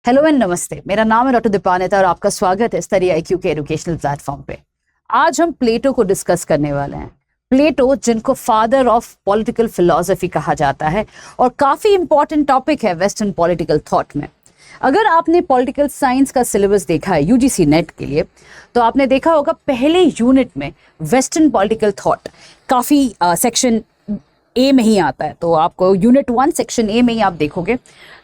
Hello and नमस्ते, मेरा नाम है डॉक्टर दीपानेता और आपका स्वागत है स्टडी IQ के एजुकेशनल प्लेटफॉर्म पे। आज हम प्लेटो को डिस्कस करने वाले हैं। प्लेटो, जिनको फादर ऑफ पॉलिटिकल फिलॉसफी कहा जाता है, और काफी इंपॉर्टेंट टॉपिक है वेस्टर्न पॉलिटिकल थॉट में। अगर आपने पॉलिटिकल साइंस का सिलेबस देखा है UGC नेट के लिए, तो आपने देखा होगा पहले यूनिट में वेस्टर्न पॉलिटिकल थॉट काफी सेक्शन ए में ही आता है। तो आपको यूनिट 1 सेक्शन ए में ही आप देखोगे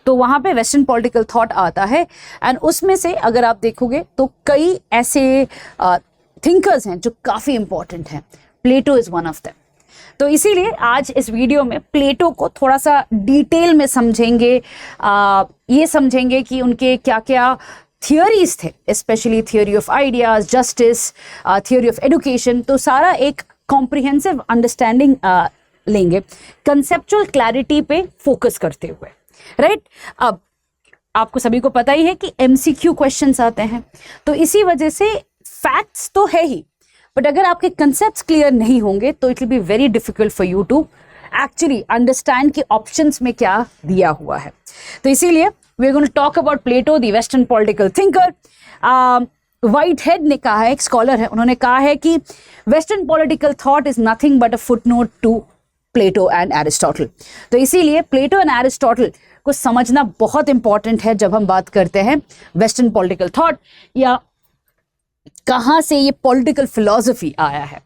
तो वहाँ पे वेस्टर्न पॉलिटिकल थॉट आता है। एंड उसमें से अगर आप देखोगे तो कई ऐसे थिंकर्स हैं जो काफ़ी इंपॉर्टेंट हैं। प्लेटो इज़ वन ऑफ देम। तो इसीलिए आज इस वीडियो में प्लेटो को थोड़ा सा डिटेल में समझेंगे। ये समझेंगे कि उनके क्या क्या थियोरीज थे, specially theory of ideas, justice, theory of education. तो सारा एक कॉम्प्रिहेंसिव अंडरस्टैंडिंग लेंगे, कंसेप्चुअल क्लैरिटी पे फोकस करते हुए, राइट। अब आपको सभी को पता ही है कि MCQ क्वेश्चंस आते हैं, तो इसी वजह से फैक्ट्स तो है ही, बट अगर आपके कंसेप्ट्स क्लियर नहीं होंगे तो it will be very difficult for you to actually understand कि ऑप्शंस में क्या दिया हुआ है। तो इसीलिए we are going to talk about Plato, the western political thinker. Whitehead ने कहा है, एक स्कॉलर है, उन्होंने कहा है कि western political thought is nothing but a footnote to Plato and Aristotle. तो इसीलिए प्लेटो एंड एरिस्टोटल को समझना बहुत इंपॉर्टेंट है जब हम बात करते हैं वेस्टर्न पॉलिटिकल थॉट, या कहाँ से ये पॉलिटिकल फिलॉसफी आया है।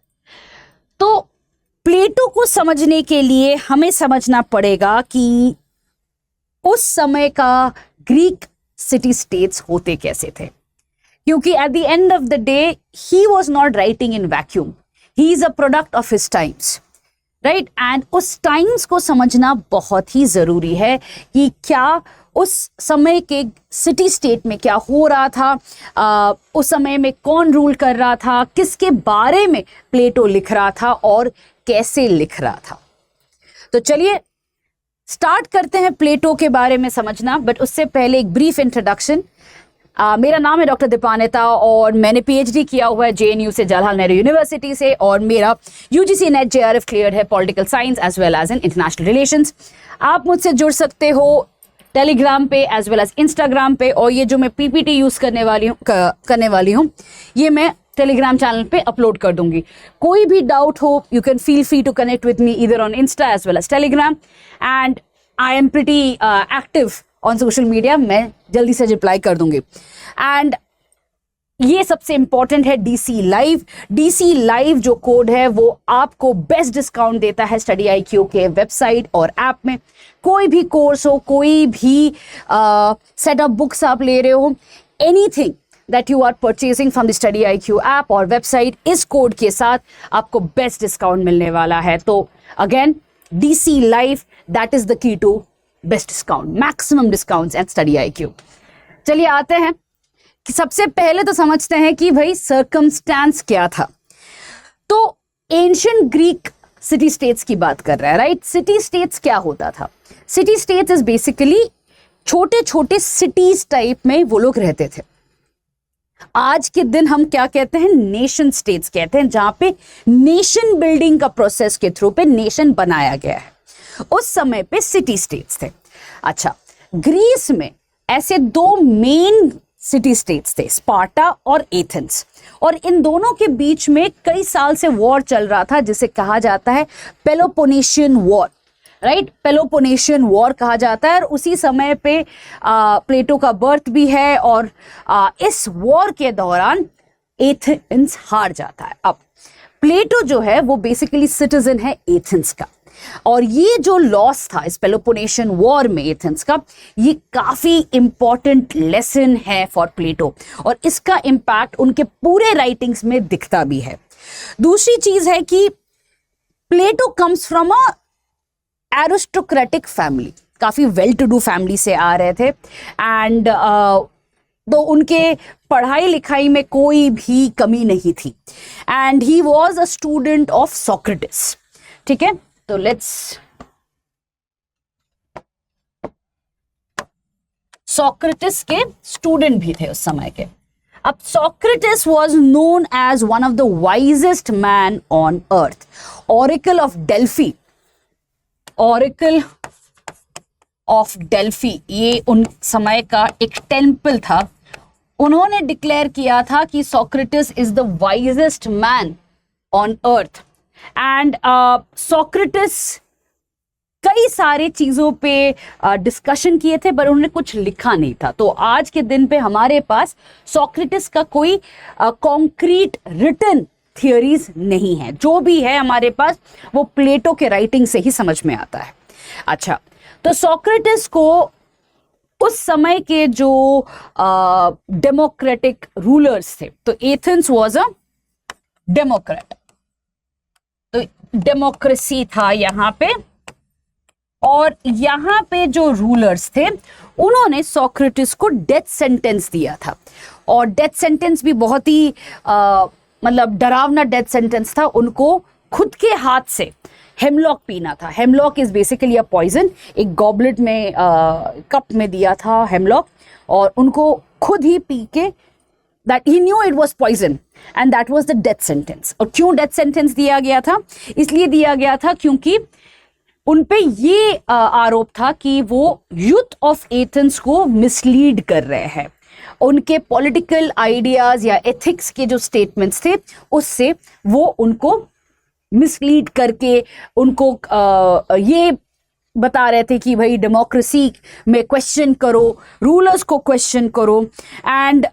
तो प्लेटो को समझने के लिए हमें समझना पड़ेगा कि उस समय का ग्रीक सिटी स्टेट्स होते कैसे थे, क्योंकि eight the end of the day he was not writing in vacuum, he is a product of his times, right. And उस टाइम्स को समझना बहुत ही जरूरी है कि क्या उस समय के सिटी स्टेट में क्या हो रहा था, उस समय में कौन रूल कर रहा था, किसके बारे में प्लेटो लिख रहा था और कैसे लिख रहा था। तो चलिए स्टार्ट करते हैं प्लेटो के बारे में समझना, बट उससे पहले एक ब्रीफ इंट्रोडक्शन। मेरा नाम है डॉक्टर दीपानेता और मैंने PhD किया हुआ है JNU से, जवाहरलाल नेहरू यूनिवर्सिटी से, और मेरा UGC नेट JRF क्लियर है political science as well as in international relations. आप मुझसे जुड़ सकते हो टेलीग्राम पे एज वेल एज इंस्टाग्राम पे, और ये जो मैं PPT यूज़ करने वाली हूँ ये मैं टेलीग्राम चैनल पे अपलोड कर दूंगी। कोई भी डाउट हो, you can feel free to connect with me either on Insta as well as Telegram, and I am pretty active on social media. मैं जल्दी से रिप्लाई कर दूंगी। एंड ये सबसे इंपॉर्टेंट है DC लाइव। DC लाइव जो कोड है वो आपको बेस्ट डिस्काउंट देता है स्टडी IQ के वेबसाइट और ऐप में। कोई भी कोर्स हो, कोई भी सेट ऑफ बुक्स आप ले रहे हो, anything that you are purchasing from the Study IQ app और वेबसाइट, इस कोड के साथ आपको बेस्ट डिस्काउंट मिलने वाला है। तो again DC Live, that is the key to best discount, maximum discounts at Study IQ। चलिए आते हैं कि सबसे पहले तो समझते हैं कि भाई सर्कमस्टेंस क्या था। तो एंशिएंट ग्रीक सिटी स्टेट्स की बात कर रहा है, राइट। सिटी स्टेट्स क्या होता था? सिटी स्टेट्स इज बेसिकली छोटे छोटे सिटीज टाइप में वो लोग रहते थे। आज के दिन हम क्या कहते हैं? नेशन स्टेट्स कहते हैं, जहां पे नेशन बिल्डिंग का प्रोसेस के थ्रू पे नेशन बनाया गया है। उस समय पे सिटी स्टेट्स थे। अच्छा, ग्रीस में ऐसे 2 मेन सिटी स्टेट्स थे, स्पार्टा और एथेंस, और इन दोनों के बीच में कई साल से वॉर चल रहा था जिसे कहा जाता है Peloponnesian war, right. Peloponnesian war कहा जाता है, और उसी समय पे प्लेटो का बर्थ भी है, और इस वॉर के दौरान एथेंस हार जाता है। अब प्लेटो जो है वो बेसिकली सिटीजन है एथेंस का, और ये जो लॉस था इस पेलोपोनेशियन वॉर में एथेंस का, ये काफी इंपॉर्टेंट लेसन है फॉर प्लेटो, और इसका इम्पैक्ट उनके पूरे राइटिंग्स में दिखता भी है। दूसरी चीज है कि Plato comes from a aristocratic family, काफी वेल टू डू फैमिली से आ रहे थे, एंड तो उनके पढ़ाई लिखाई में कोई भी कमी नहीं थी, and he was a student of Socrates. ठीक है, तो लेट्स, सोक्रेटिस के स्टूडेंट भी थे उस समय के। अब Socrates was known as one of the wisest man on earth, oracle of Delphi, oracle of Delphi, ये उन समय का एक टेम्पल था, उन्होंने डिक्लेयर किया था कि Socrates is the wisest man on earth. And Socrates कई सारे चीजों पे डिस्कशन किए थे, पर उन्होंने कुछ लिखा नहीं था। तो आज के दिन पे हमारे पास सोक्रेटिस का कोई कॉन्क्रीट रिटन थियरीज नहीं है। जो भी है हमारे पास वो प्लेटो के राइटिंग से ही समझ में आता है। अच्छा, तो सोक्रेटिस को उस समय के जो डेमोक्रेटिक रूलर्स थे, तो एथेंस वाज अ डेमोक्रेट, तो डेमोक्रेसी था यहाँ पे, और यहाँ पे जो रूलर्स थे उन्होंने सोक्रेटिस को डेथ सेंटेंस दिया था। और डेथ सेंटेंस भी बहुत ही मतलब डरावना डेथ सेंटेंस था। उनको खुद के हाथ से हेमलॉक पीना था। Hemlock is basically a poison. एक गॉबलेट में कप में दिया था हेमलॉक, और उनको खुद ही पी के that he knew it was poison and that was the death sentence। और क्यों डेथ सेंटेंस दिया गया था? इसलिए दिया गया था क्योंकि उनपे ये आरोप था कि वो यूथ ऑफ एथेंस को मिसलीड कर रहे हैं। उनके पॉलिटिकल आइडियाज या एथिक्स के जो स्टेटमेंट्स थे उससे वो उनको मिसलीड करके उनको ये बता रहे थे कि भाई डेमोक्रेसी में क्वेश्चन करो, रूलर्स को क्वेश्चन करो। एंड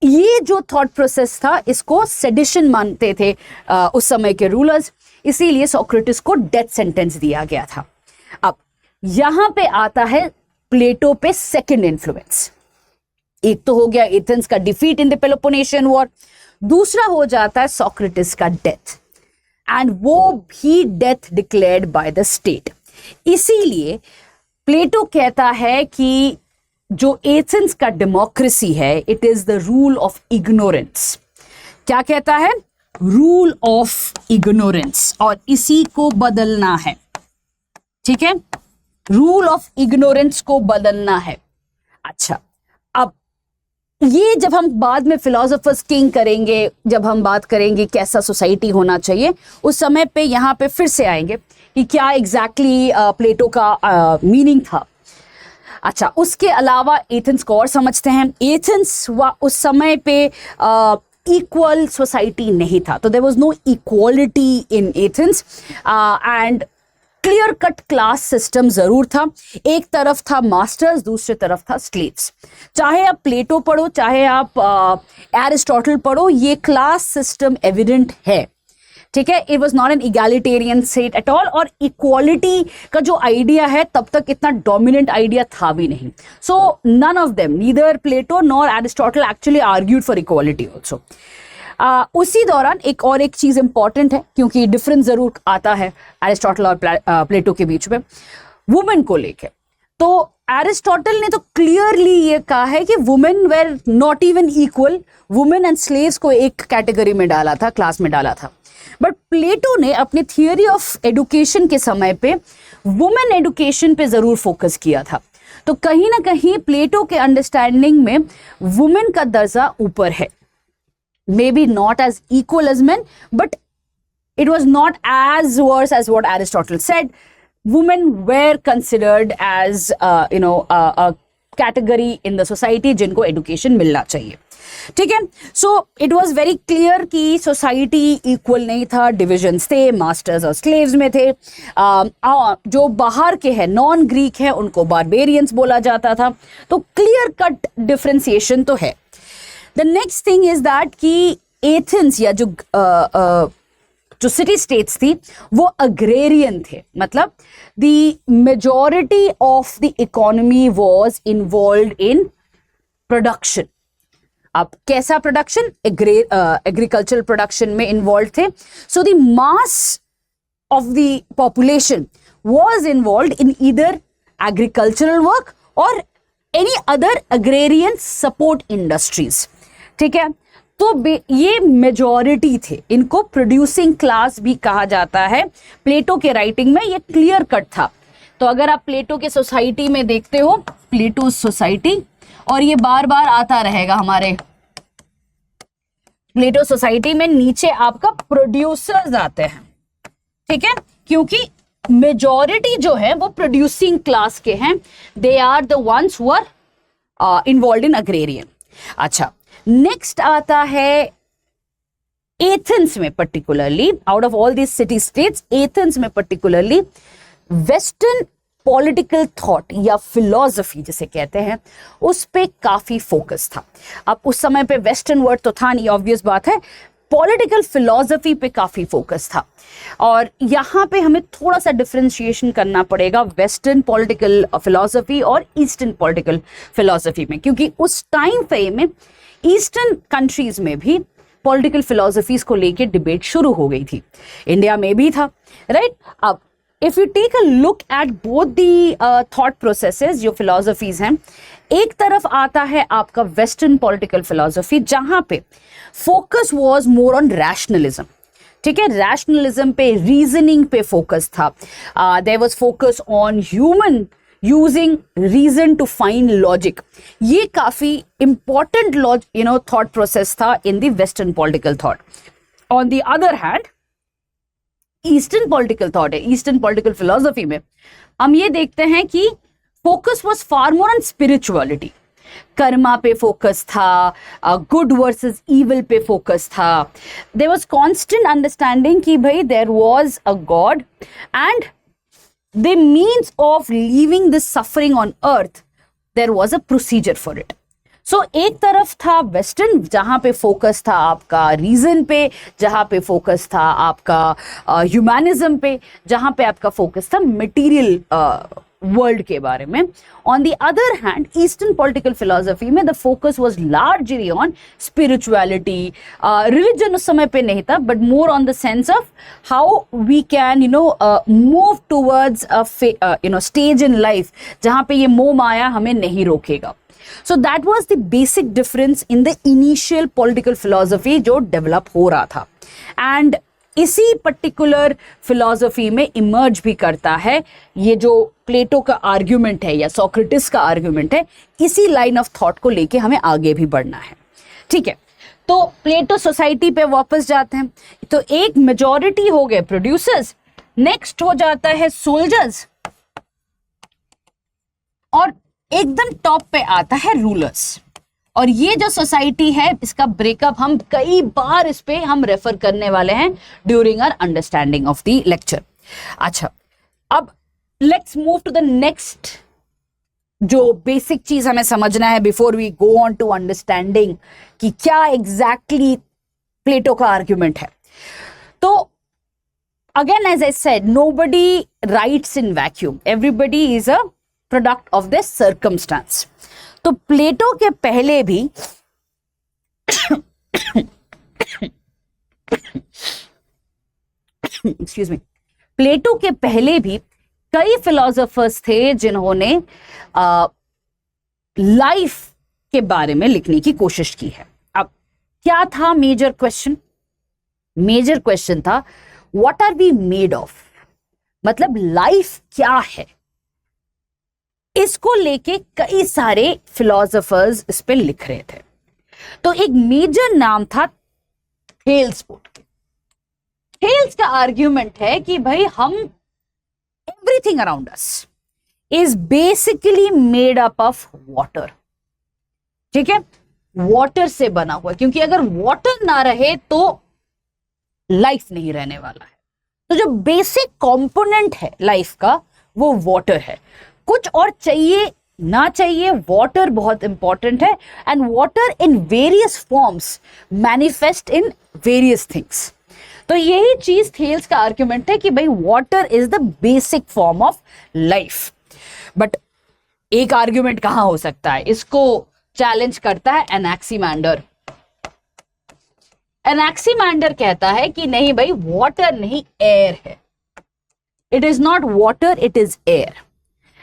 ये जो थॉट प्रोसेस था इसको सेडिशन मानते थे उस समय के रूलर्स, इसीलिए सोक्रेटिस को डेथ सेंटेंस दिया गया था। अब यहां पे आता है प्लेटो पे सेकंड इन्फ्लुएंस। एक तो हो गया एथेंस का defeat in the Peloponnesian war, दूसरा हो जाता है सोक्रेटिस का डेथ, एंड वो भी death declared by the state. इसीलिए प्लेटो कहता है कि जो एथेंस का डेमोक्रेसी है it is the rule of ignorance. क्या कहता है? रूल ऑफ इग्नोरेंस, और इसी को बदलना है। ठीक है, रूल ऑफ इग्नोरेंस को बदलना है। अच्छा, अब ये जब हम बाद में फिलोसोफर्स किंग करेंगे, जब हम बात करेंगे कैसा सोसाइटी होना चाहिए, उस समय पे यहां पे फिर से आएंगे कि क्या एग्जैक्टली प्लेटो का मीनिंग था। अच्छा, उसके अलावा एथेंस को और समझते हैं। एथेंस उस समय पे इक्वल सोसाइटी नहीं था, तो there was no equality in Athens, and clear cut class system जरूर था। एक तरफ था मास्टर्स, दूसरे तरफ था स्लेव्स। चाहे आप प्लेटो पढ़ो, चाहे आप एरिस्टोटल पढ़ो, ये क्लास सिस्टम एविडेंट है। ठीक है, it was not an egalitarian state at all, और इक्वालिटी का जो आइडिया है तब तक इतना डोमिनेंट आइडिया था भी नहीं। So none of them, neither Plato nor Aristotle actually argued for equality also. उसी दौरान एक चीज इंपॉर्टेंट है, क्योंकि डिफरेंस जरूर आता है एरिस्टोटल और प्लेटो के बीच में, वुमेन को लेके। तो एरिस्टोटल ने तो क्लियरली ये कहा है कि women were not even equal, women and slaves को एक कैटेगरी में डाला था, क्लास में डाला था। बट प्लेटो ने अपने थियोरी ऑफ एडुकेशन के समय पे वुमेन एडुकेशन पे जरूर फोकस किया था। तो कहीं ना कहीं प्लेटो के अंडरस्टैंडिंग में वुमेन का दर्जा ऊपर है, maybe not as equal as men, but it was not as worse as what Aristotle said. Women were considered as a category in the society जिनको education मिलना चाहिए। ठीक है, so it was very clear कि society equal नहीं था, divisions थे, masters और स्लेव्स में थे। जो बाहर के हैं, नॉन ग्रीक है, उनको बारबेरियंस बोला जाता था। तो क्लियर कट डिफ्रेंसिएशन तो है। The next thing is that कि एथेंस या जो सिटी स्टेट्स थी वो अग्रेरियन थे, मतलब the majority of the economy was involved in production. अब कैसा प्रोडक्शन? एग्रीकल्चरल प्रोडक्शन में इन्वॉल्व थे। So the mass of the population was involved in either agricultural work और any other agrarian support industries. ठीक है, तो ये मेजॉरिटी थे, इनको प्रोड्यूसिंग क्लास भी कहा जाता है। प्लेटो के राइटिंग में ये क्लियर कट था। तो अगर आप प्लेटो के सोसाइटी में देखते हो, प्लेटो सोसाइटी, और ये बार बार आता रहेगा हमारे प्लेटो सोसाइटी में, नीचे आपका प्रोड्यूसर्स आते हैं। ठीक है, क्योंकि मेजॉरिटी जो है वो प्रोड्यूसिंग क्लास के हैं, they are the ones who are involve in agrarian. अच्छा, नेक्स्ट आता है एथेंस में particularly, out of all this city states, Athens में पर्टिकुलरली वेस्टर्न पॉलिटिकल थॉट या फिलॉसफी जिसे कहते हैं उस पे काफी फोकस था। अब उस समय पे वेस्टर्न वर्ड तो था नहीं, ऑब्वियस बात है, पॉलिटिकल फिलॉसफी पे काफी फोकस था। और यहाँ पे हमें थोड़ा सा डिफरेंशिएशन करना पड़ेगा वेस्टर्न पॉलिटिकल फिलॉसफी और ईस्टर्न पॉलिटिकल फिलॉसफी में, क्योंकि उस टाइम पे में ईस्टर्न कंट्रीज में भी पॉलिटिकल फिलॉसफीज को लेके डिबेट शुरू हो गई थी, इंडिया में भी था, राइट। अब if you take a look at both the thought processes, जो फिलॉसफीज हैं, एक तरफ आता है आपका वेस्टर्न पॉलिटिकल फिलॉसफी जहां पे focus was more on rationalism, ठीक है, रैशनलिज्म पे, रीजनिंग पे फोकस था। There was focus on human using reason to find logic. ये काफी इंपॉर्टेंट थॉट प्रोसेस था in the western political thought. On the other hand eastern political thought है, eastern political philosophy में हम ये देखते हैं कि focus was far more on spirituality, karma पे फोकस था, गुड वर्सेस इविल पे फोकस था। देयर वाज कांस्टेंट अंडरस्टैंडिंग कि भाई there was a God and the means of leaving this suffering on earth, there was a procedure for it. So एक तरफ था western जहां पे फोकस था आपका रीजन पे, जहां पे फोकस था आपका ह्यूमैनिज्म पे, जहां पे आपका फोकस था मटेरियल वर्ल्ड के बारे में। On the other hand eastern political philosophy में the focus was largely on spirituality. Religion उस समय पे नहीं था, but more on the sense of how we can move towards stage in life जहां पे ये मोह माया हमें नहीं रोकेगा। So that was the basic difference in the initial political philosophy जो develop हो रहा था। And इसी particular philosophy में emerge भी करता है ये जो प्लेटो का argument है या सोक्रेटिस का argument है, इसी line of thought को लेके हमें आगे भी बढ़ना है, ठीक है। तो प्लेटो सोसाइटी पे वापस जाते हैं, तो एक मेजॉरिटी हो गए प्रोड्यूसर्स, नेक्स्ट हो जाता है सोल्जर्स, और एकदम टॉप पे आता है रूलर्स। और ये जो सोसाइटी है इसका ब्रेकअप हम कई बार इस पे हम रेफर करने वाले हैं during our understanding of the lecture. अच्छा, अब let's move to the next जो बेसिक चीज हमें समझना है before we go on to understanding कि क्या एग्जैक्टली प्लेटो का आर्ग्यूमेंट है। तो again as I said, nobody writes in vacuum, everybody is a product of this circumstance. तो प्लेटो के पहले भी एक्सक्यूज मी, प्लेटो के पहले भी कई फिलोसोफर्स थे जिन्होंने लाइफ के बारे में लिखने की कोशिश की है। अब क्या था मेजर क्वेश्चन? मेजर क्वेश्चन था what are we made of, मतलब लाइफ क्या है। इसको लेके कई सारे फिलोसोफर्स इस पे लिख रहे थे। तो एक मेजर नाम था थेल्स। थेल्स का आर्ग्यूमेंट है कि भाई हम everything around us is basically made up of water, ठीक है, वाटर से बना हुआ, क्योंकि अगर वाटर ना रहे तो लाइफ नहीं रहने वाला है। तो जो बेसिक कंपोनेंट है लाइफ का वो वाटर है। कुछ और चाहिए ना चाहिए, वाटर बहुत इंपॉर्टेंट है, and water in various forms manifest in various things. तो यही चीज थेल्स का आर्ग्यूमेंट है कि भाई water is the basic form of life. But एक आर्ग्यूमेंट कहां हो सकता है, इसको चैलेंज करता है एनाक्सीमैंडर। एनाक्सीमैंडर कहता है कि नहीं भाई, वाटर नहीं, एयर है। It is not water, it is air.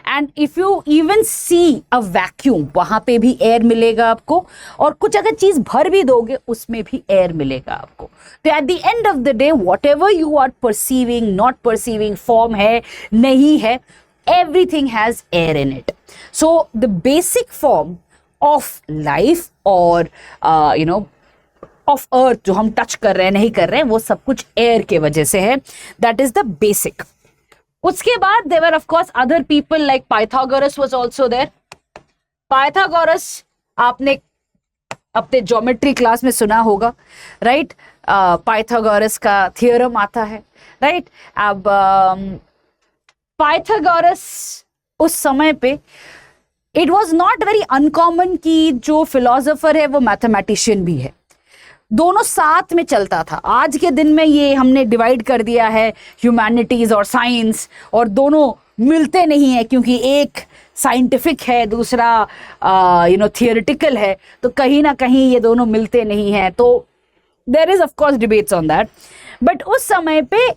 And if you even see a vacuum, वहां पे भी एयर मिलेगा आपको, और कुछ अगर चीज भर भी दोगे उसमें भी एयर मिलेगा आपको। तो at the end of the day whatever you are perceiving, not perceiving, form है नहीं है, everything has air in it. So the basic form of life और ऑफ अर्थ जो हम टच कर रहे हैं नहीं कर रहे हैं, वो सब कुछ एयर के वजह से है। That is the basic. उसके बाद there were of course other people like Pythagoras was also there. Pythagoras आपने अपने ज्योमेट्री क्लास में सुना होगा, राइट? पाइथागोरस का थियरम आता है, राइट? अब पाइथागोरस उस समय पे it was not very uncommon कि जो फिलोसोफर है वो मैथमेटिशियन भी है, दोनों साथ में चलता था। आज के दिन में ये हमने डिवाइड कर दिया है ह्यूमैनिटीज और साइंस, और दोनों मिलते नहीं है क्योंकि एक साइंटिफिक है, दूसरा थियोरेटिकल है, तो कहीं ना कहीं ये दोनों मिलते नहीं हैं। तो there is of course debates on that, but उस समय पे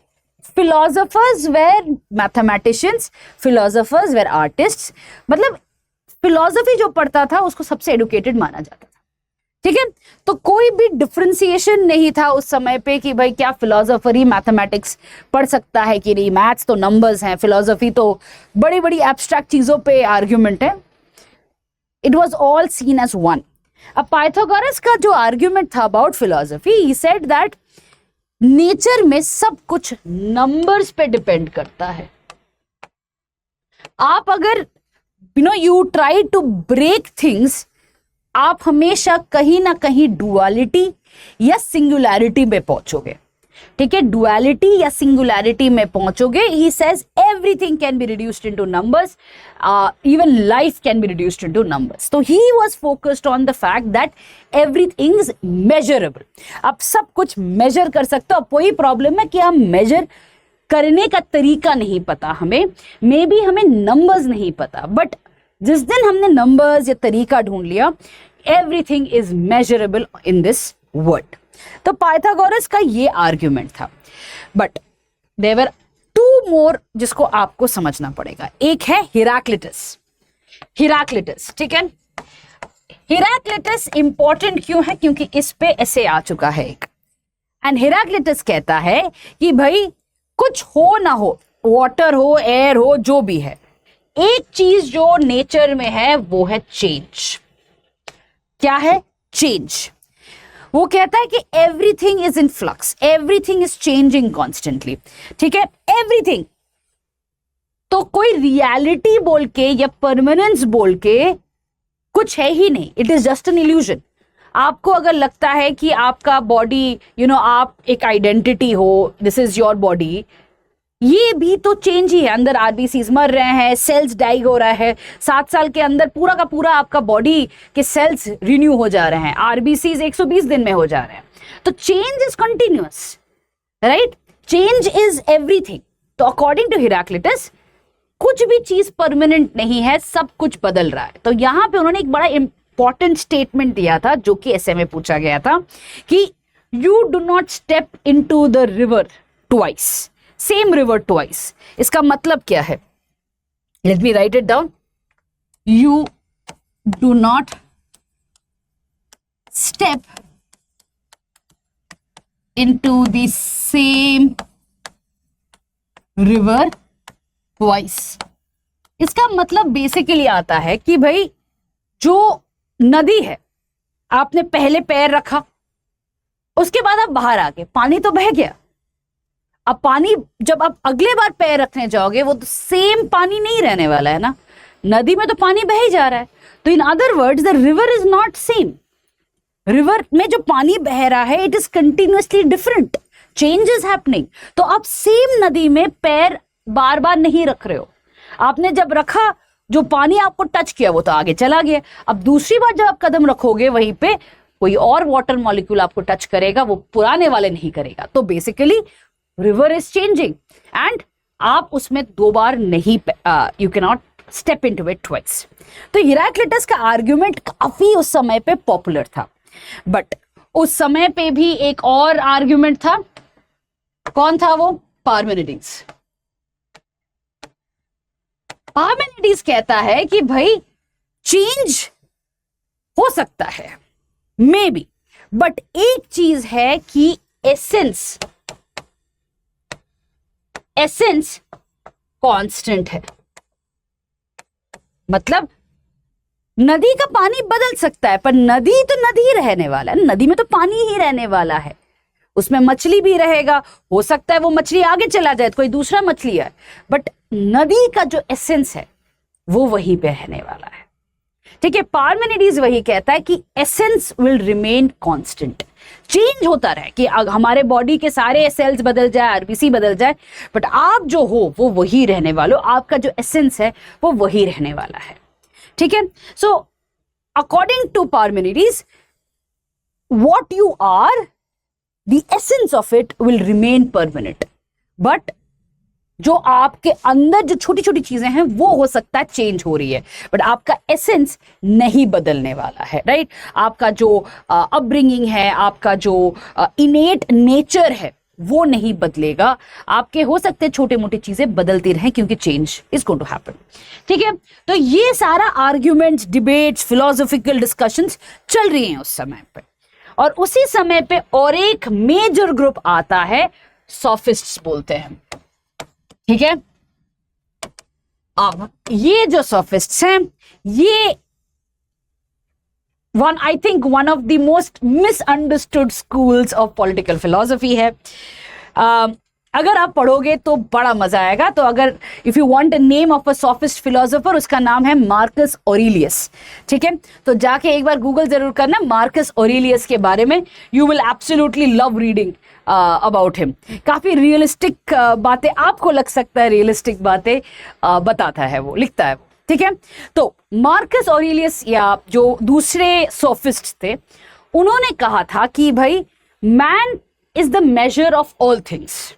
philosophers were mathematicians, philosophers were artists, मतलब फिलोसफी जो पढ़ता था उसको सबसे एडुकेटेड माना जाता था, ठीक है? तो कोई भी डिफरेंशिएशन नहीं था उस समय पे कि भाई क्या फिलोसोफर ही मैथमेटिक्स पढ़ सकता है कि नहीं, मैथ्स तो नंबर्स हैं, फिलोसफी तो बड़ी बड़ी एब्स्ट्रैक्ट चीजों पे आर्ग्यूमेंट है। It was all seen as one. अब पाइथागोरस का जो आर्ग्यूमेंट था about philosophy, he said that nature में सब कुछ नंबर्स पे डिपेंड करता है। आप अगर you try to break things, आप हमेशा कहीं ना कहीं डुअलिटी या सिंगुलैरिटी में पहुंचोगे, ठीक है? डुअलिटी या सिंगुलैरिटी में पहुंचोगे। He says everything can be reduced into numbers, even life can be reduced into numbers. तो he was focused on the fact that everything is measurable. आप सब कुछ मेजर कर सकते हो। अब वही प्रॉब्लम है कि हम मेजर करने का तरीका नहीं पता, हमें मे बी हमें नंबर्स नहीं पता, बट जिस दिन हमने नंबर्स या तरीका ढूंढ लिया, everything is measurable in this world. तो पाइथागोरस का ये आर्ग्यूमेंट था, बट देयर वर टू मोर जिसको आपको समझना पड़ेगा। एक है हिराक्लिटस। हिराक्लिटस, ठीक है? हिराक्लिटस इंपॉर्टेंट क्यों है? क्योंकि इस पे ऐसे आ चुका है एक, एंड हिराक्लिटस कहता है कि भाई कुछ हो ना हो, वाटर हो, एयर हो, जो भी है, एक चीज जो नेचर में है वो है चेंज। क्या है? चेंज। वो कहता है कि everything is in flux, everything is changing constantly, ठीक है? एवरीथिंग। तो कोई रियलिटी बोल के या परमानेंस बोल के कुछ है ही नहीं, it is just an illusion. आपको अगर लगता है कि आपका बॉडी आप एक आइडेंटिटी हो, दिस इज योर बॉडी, ये भी तो चेंज ही है। अंदर आरबीसीज मर रहे हैं, सेल्स डाई हो रहा है, 7 साल के अंदर पूरा का पूरा आपका बॉडी के सेल्स रिन्यू हो जा रहे हैं, आरबीसीज 120 दिन में हो जा रहे हैं। तो change is continuous, right? Change is everything. तो अकॉर्डिंग टू हिराक्लिटस कुछ भी चीज परमानेंट नहीं है, सब कुछ बदल रहा है। तो यहां पे उन्होंने एक बड़ा इंपॉर्टेंट स्टेटमेंट दिया था जो कि ऐसे में पूछा गया था कि you do not step into the river twice, same river twice. इसका मतलब क्या है? Let me right it down. You do not step into the same river twice. इसका मतलब बेसिकली आता है कि भाई जो नदी है, आपने पहले पैर रखा, उसके बाद आप बाहर आ गए, पानी तो बह गया। अब पानी जब आप अगले बार पैर रखने जाओगे, वो तो सेम पानी नहीं रहने वाला है ना, नदी में तो पानी बह ही जा रहा है। तो in other words the river is not same. River में जो पानी बह रहा है, it is continuously different, change is happening. तो आप सेम नदी में पैर बार बार नहीं रख रहे हो। आपने जब रखा, जो पानी आपको टच किया वो तो आगे चला गया। अब दूसरी बार जब आप कदम रखोगे, वहीं पे कोई और वाटर मॉलिक्यूल आपको टच करेगा, वो पुराने वाले नहीं करेगा। तो basically river is changing and आप उसमें 2 बार नहीं, you can not step into it twice. तो हिराक्लिटस का आर्ग्यूमेंट काफी उस समय पे पॉपुलर था, बट उस समय पे भी एक और आर्ग्यूमेंट था। कौन था वो? पार्मेनिडीज। पार्मेनिडीज कहता है कि भाई चेंज हो सकता है, मे बी, बट एक चीज है कि एसेंस कांस्टेंट है। मतलब नदी का पानी बदल सकता है, पर नदी तो नदी ही रहने वाला है, नदी में तो पानी ही रहने वाला है, उसमें मछली भी रहेगा, हो सकता है वो मछली आगे चला जाए, कोई दूसरा मछली है, बट नदी का जो एसेंस है वो वहीं पे रहने वाला है। ठीक है, पार्मेनिडीज वही कहता है कि essence will remain constant, change होता रहे, कि हमारे बॉडी के सारे सेल्स बदल जाए, आरबीसी बदल जाए, बट आप जो हो वो वही रहने वाले हो, आपका जो एसेंस है वो वही रहने वाला है। ठीक है, so according to Parmenides, what you are, the essence of it will remain permanent, but जो आपके अंदर जो छोटी छोटी चीजें हैं वो हो सकता है चेंज हो रही है, बट आपका एसेंस नहीं बदलने वाला है, राइट? आपका जो अपब्रिंगिंग है, आपका जो इनेट नेचर है वो नहीं बदलेगा। आपके हो सकते हैं छोटे मोटे चीजें बदलती रहें, क्योंकि change is going to happen. ठीक है, तो ये सारा आर्ग्यूमेंट्स, डिबेट्स, फिलोसॉफिकल डिस्कशंस चल रही हैं उस समय पे, और उसी समय पे और एक मेजर ग्रुप आता है, सोफिस्ट्स बोलते हैं। ठीक है, अब ये जो सोफिस्ट्स हैं, ये I think one of the most misunderstood schools of political philosophy है। अगर आप पढ़ोगे तो बड़ा मजा आएगा। तो अगर if you want a name of a sophist philosopher, उसका नाम है मार्कस ऑरेलियस। ठीक है, तो जाके एक बार गूगल जरूर करना मार्कस ऑरेलियस के बारे में, you will absolutely love reading about him. काफी रियलिस्टिक बातें, आपको लग सकता है रियलिस्टिक बातें बताता है वो, लिखता है वो। ठीक है, तो मार्कस ऑरेलियस या जो दूसरे सोफिस्ट थे, उन्होंने कहा था कि भाई man is the measure of all things.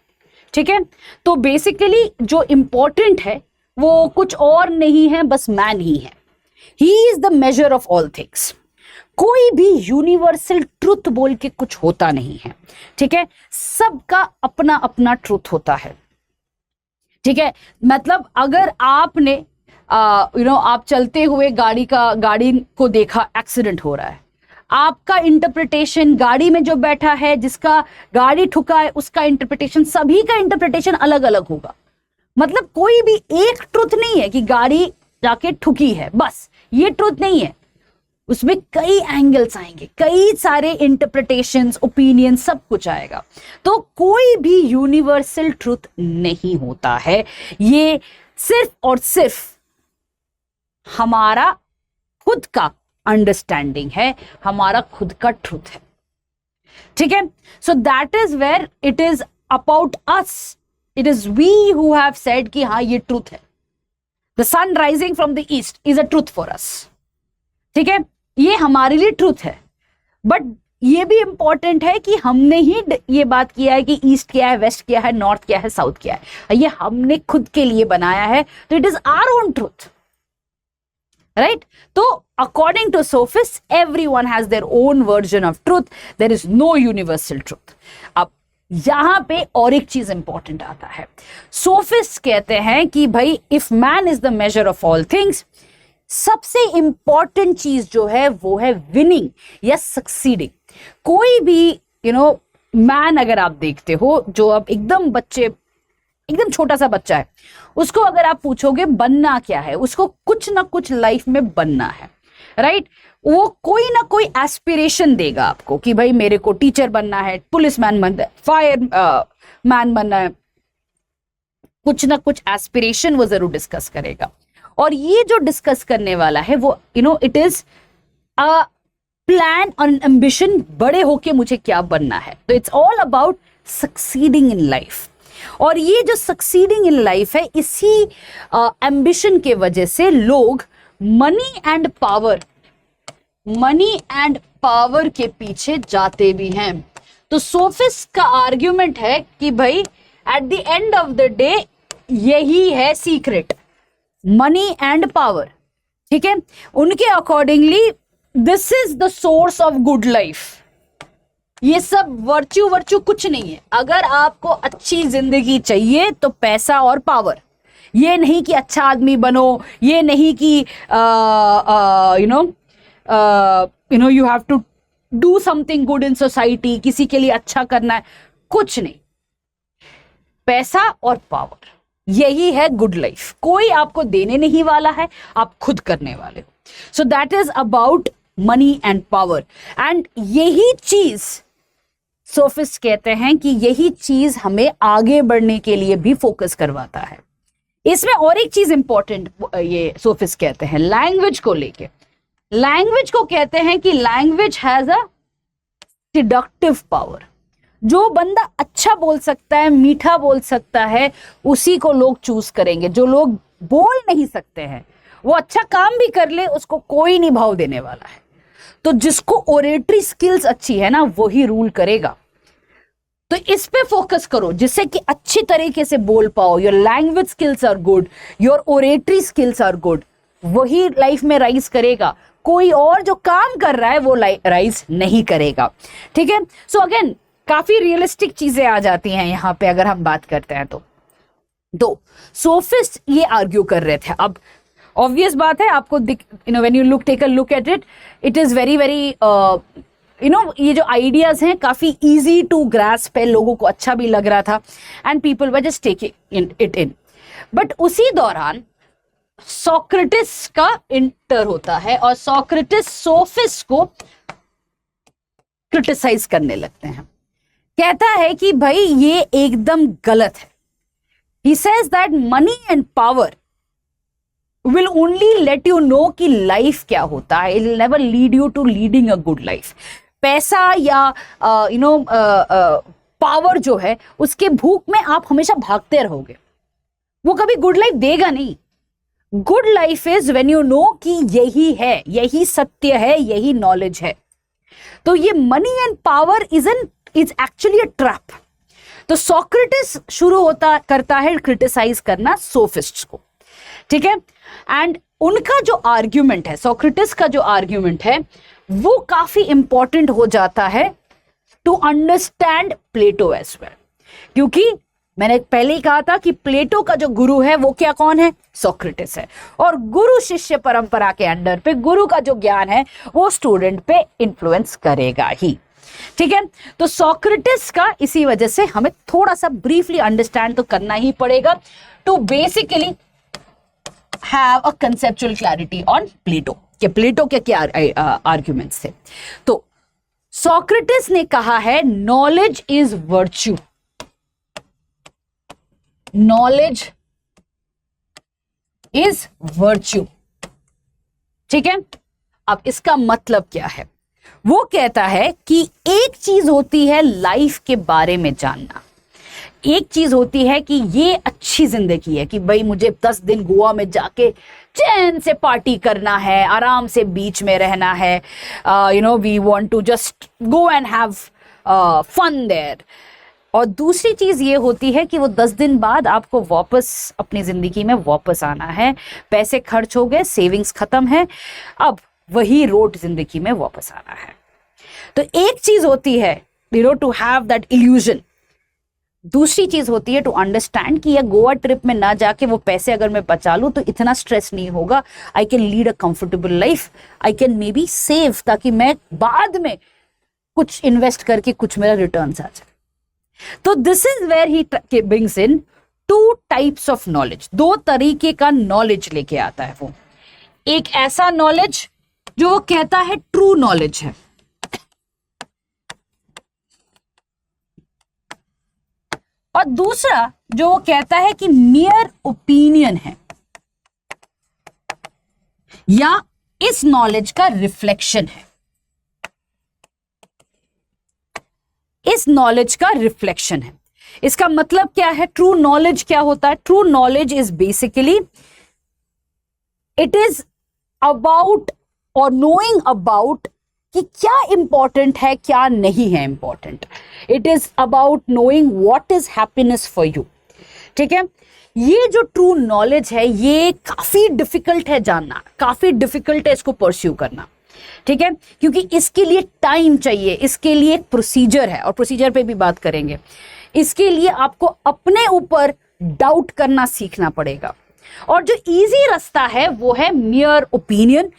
ठीक है, तो बेसिकली जो इंपॉर्टेंट है वो कुछ और नहीं है, बस मैन ही है। He is the measure of all things. कोई भी यूनिवर्सल ट्रुथ बोल के कुछ होता नहीं है। ठीक है, सबका अपना अपना ट्रुथ होता है। ठीक है, मतलब अगर आपने आप चलते हुए गाड़ी को देखा, एक्सीडेंट हो रहा है, आपका इंटरप्रिटेशन, गाड़ी में जो बैठा है जिसका गाड़ी ठुका है उसका इंटरप्रिटेशन, सभी का इंटरप्रिटेशन अलग अलग होगा। मतलब कोई भी एक ट्रुथ नहीं है कि गाड़ी जाके ठुकी है, बस ये ट्रुथ नहीं है। उसमें कई एंगल्स आएंगे, कई सारे इंटरप्रिटेशंस, ओपिनियन, सब कुछ आएगा। तो कोई भी यूनिवर्सल ट्रुथ नहीं होता है। ये सिर्फ और सिर्फ हमारा खुद का अंडरस्टैंडिंग है, हमारा खुद का ट्रुथ है। ठीक है, so that is where it is about us, it is we who have said कि हाँ ये ट्रुथ है। The sun rising from the east is a truth for us. ठीक है, ये हमारे लिए ट्रुथ है, बट ये भी इंपॉर्टेंट है कि हमने ही ये बात किया है कि ईस्ट क्या है, वेस्ट क्या है, नॉर्थ क्या है, साउथ क्या है, ये हमने खुद के लिए बनाया है, तो it is our own truth, right? तो according to sophist, everyone has their own version of truth, there is no universal truth. अब यहां पे और एक चीज इंपॉर्टेंट आता है। सोफिस्ट कहते हैं कि भाई if man is the measure of all things, सबसे इंपॉर्टेंट चीज जो है वो है विनिंग या सक्सीडिंग। कोई भी मैन अगर आप देखते हो, जो अब एकदम छोटा सा बच्चा है, उसको अगर आप पूछोगे बनना क्या है, उसको कुछ ना कुछ लाइफ में बनना है, राइट? वो कोई ना कोई एस्पिरेशन देगा आपको कि भाई मेरे को टीचर बनना है, पुलिस मैन बनना है, फायर मैन बनना है, कुछ ना कुछ एस्पिरेशन वो जरूर डिस्कस करेगा। और ये जो डिस्कस करने वाला है वो इट इज अ प्लान और एम्बिशन, बड़े होके मुझे क्या बनना है। तो it's all about succeeding in life. और ये जो सक्सीडिंग इन लाइफ है, इसी एम्बिशन के वजह से लोग मनी एंड पावर के पीछे जाते भी हैं। तो सोफिस्ट का आर्ग्यूमेंट है कि भाई eight the end of the day यही है सीक्रेट, मनी एंड पावर। ठीक है, उनके accordingly this is the source of good life. ये सब वर्च्यू कुछ नहीं है। अगर आपको अच्छी जिंदगी चाहिए तो पैसा और पावर, ये नहीं कि अच्छा आदमी बनो, ये नहीं कि you have to do something good in society, किसी के लिए अच्छा करना है, कुछ नहीं। पैसा और पावर, यही है गुड लाइफ। कोई आपको देने नहीं वाला है, आप खुद करने वाले हो। सो that is about money and power. And यही चीज सोफिस्ट कहते हैं कि यही चीज हमें आगे बढ़ने के लिए भी फोकस करवाता है। इसमें और एक चीज इंपॉर्टेंट ये सोफिस्ट कहते हैं लैंग्वेज को लेके। लैंग्वेज को कहते हैं कि language has a seductive power. जो बंदा अच्छा बोल सकता है, मीठा बोल सकता है, उसी को लोग चूज करेंगे। जो लोग बोल नहीं सकते हैं, वो अच्छा काम भी कर ले, उसको कोई नहीं भाव देने वाला है। तो जिसको ओरेटरी स्किल्स अच्छी है ना, वही रूल करेगा। तो इस पे फोकस करो जिससे कि अच्छी तरीके से बोल पाओ। Your language skills are good, your oratory skills are good, वही लाइफ में राइज करेगा। कोई और जो काम कर रहा है वो राइज नहीं करेगा। ठीक है, सो अगेन काफी रियलिस्टिक चीजें आ जाती हैं यहाँ पे अगर हम बात करते हैं तो सोफिस्ट ये आर्ग्यू कर रहे थे। अब ऑब्वियस बात है, आपको when you take a look at it, it is very very ये जो आइडियाज हैं काफी इजी टू ग्रास्प है, लोगों को अच्छा भी लग रहा था and people were just taking it in. But उसी दौरान सोक्रेटिस का इंटर होता है और सोक्रेटिस सोफिस्ट को क्रिटिसाइज करने लगते हैं। कहता है कि भाई ये एकदम गलत है। He says that money and power will only let you know कि लाइफ क्या होता है। It will never lead you to leading a good life. पैसा या पावर जो है, उसके भूख में आप हमेशा भागते रहोगे, वो कभी गुड लाइफ देगा नहीं। Good life is when you know कि यही है, यही सत्य है, यही नॉलेज है। तो ये money and power is actually a trap. तो सोक्रेटिस शुरू करता है क्रिटिसाइज करना सोफिस्ट्स को। ठीक है, एंड उनका जो आर्ग्यूमेंट है, सोक्रेटिस का जो आर्ग्यूमेंट है, वो काफी इंपॉर्टेंट हो जाता है to understand Plato as well. क्योंकि मैंने पहले ही कहा था कि प्लेटो का जो गुरु है वो क्या कौन है? सोक्रेटिस है। और गुरु शिष्य परंपरा के अंडर पे गुरु का जो ज्ञान है वो स्टूडेंट पे इन्फ्लुएंस करेगा ही। ठीक है, तो सोक्रेटिस का इसी वजह से हमें थोड़ा सा ब्रीफली अंडरस्टैंड तो करना ही पड़ेगा to basically have a conceptual clarity on Plato कि प्लेटो के क्या आर्ग्यूमेंट्स थे। तो सोक्रेटिस ने कहा है knowledge is virtue, knowledge is virtue. ठीक है, अब इसका मतलब क्या है? वो कहता है कि एक चीज होती है लाइफ के बारे में जानना, एक चीज होती है कि ये अच्छी जिंदगी है कि भाई मुझे 10 दिन गोवा में जाके चैन से पार्टी करना है, आराम से बीच में रहना है, we want to just go and have fun there. और दूसरी चीज ये होती है कि वो 10 दिन बाद आपको वापस अपनी जिंदगी में वापस आना है, पैसे खर्च हो गए, सेविंग्स खत्म है, अब वही रोड जिंदगी में वापस आना है। तो एक चीज होती है टू हैव दैट इल्यूजन, दूसरी चीज होती है टू अंडरस्टैंड कि ये गोवा ट्रिप में ना जाके वो पैसे अगर मैं बचा लूं तो इतना स्ट्रेस नहीं होगा, I can lead a comfortable life, I can may be save, ताकि मैं बाद में कुछ इन्वेस्ट करके कुछ मेरा रिटर्न आ जाए। तो this is where he brings in 2 types of knowledge, 2 तरीके का नॉलेज लेके आता है वो। एक ऐसा नॉलेज जो वो कहता है ट्रू नॉलेज है, और दूसरा जो वो कहता है कि मियर ओपिनियन है या इस नॉलेज का रिफ्लेक्शन है, इस नॉलेज का रिफ्लेक्शन है। इसका मतलब क्या है? ट्रू नॉलेज क्या होता है? True knowledge is basically it is about और नोइंग अबाउट कि क्या इंपॉर्टेंट है, क्या नहीं है important. It is about knowing what is happiness for you. ठीक है, ये जो ट्रू नॉलेज है ये काफी डिफिकल्ट है जानना, काफी डिफिकल्ट है इसको परस्यू करना। ठीक है, क्योंकि इसके लिए टाइम चाहिए, इसके लिए एक प्रोसीजर है, और प्रोसीजर पे भी बात करेंगे। इसके लिए आपको अपने ऊपर डाउट करना सीखना पड़ेगा, और जो इजी रास्ता है वो है मियर ओपिनियन।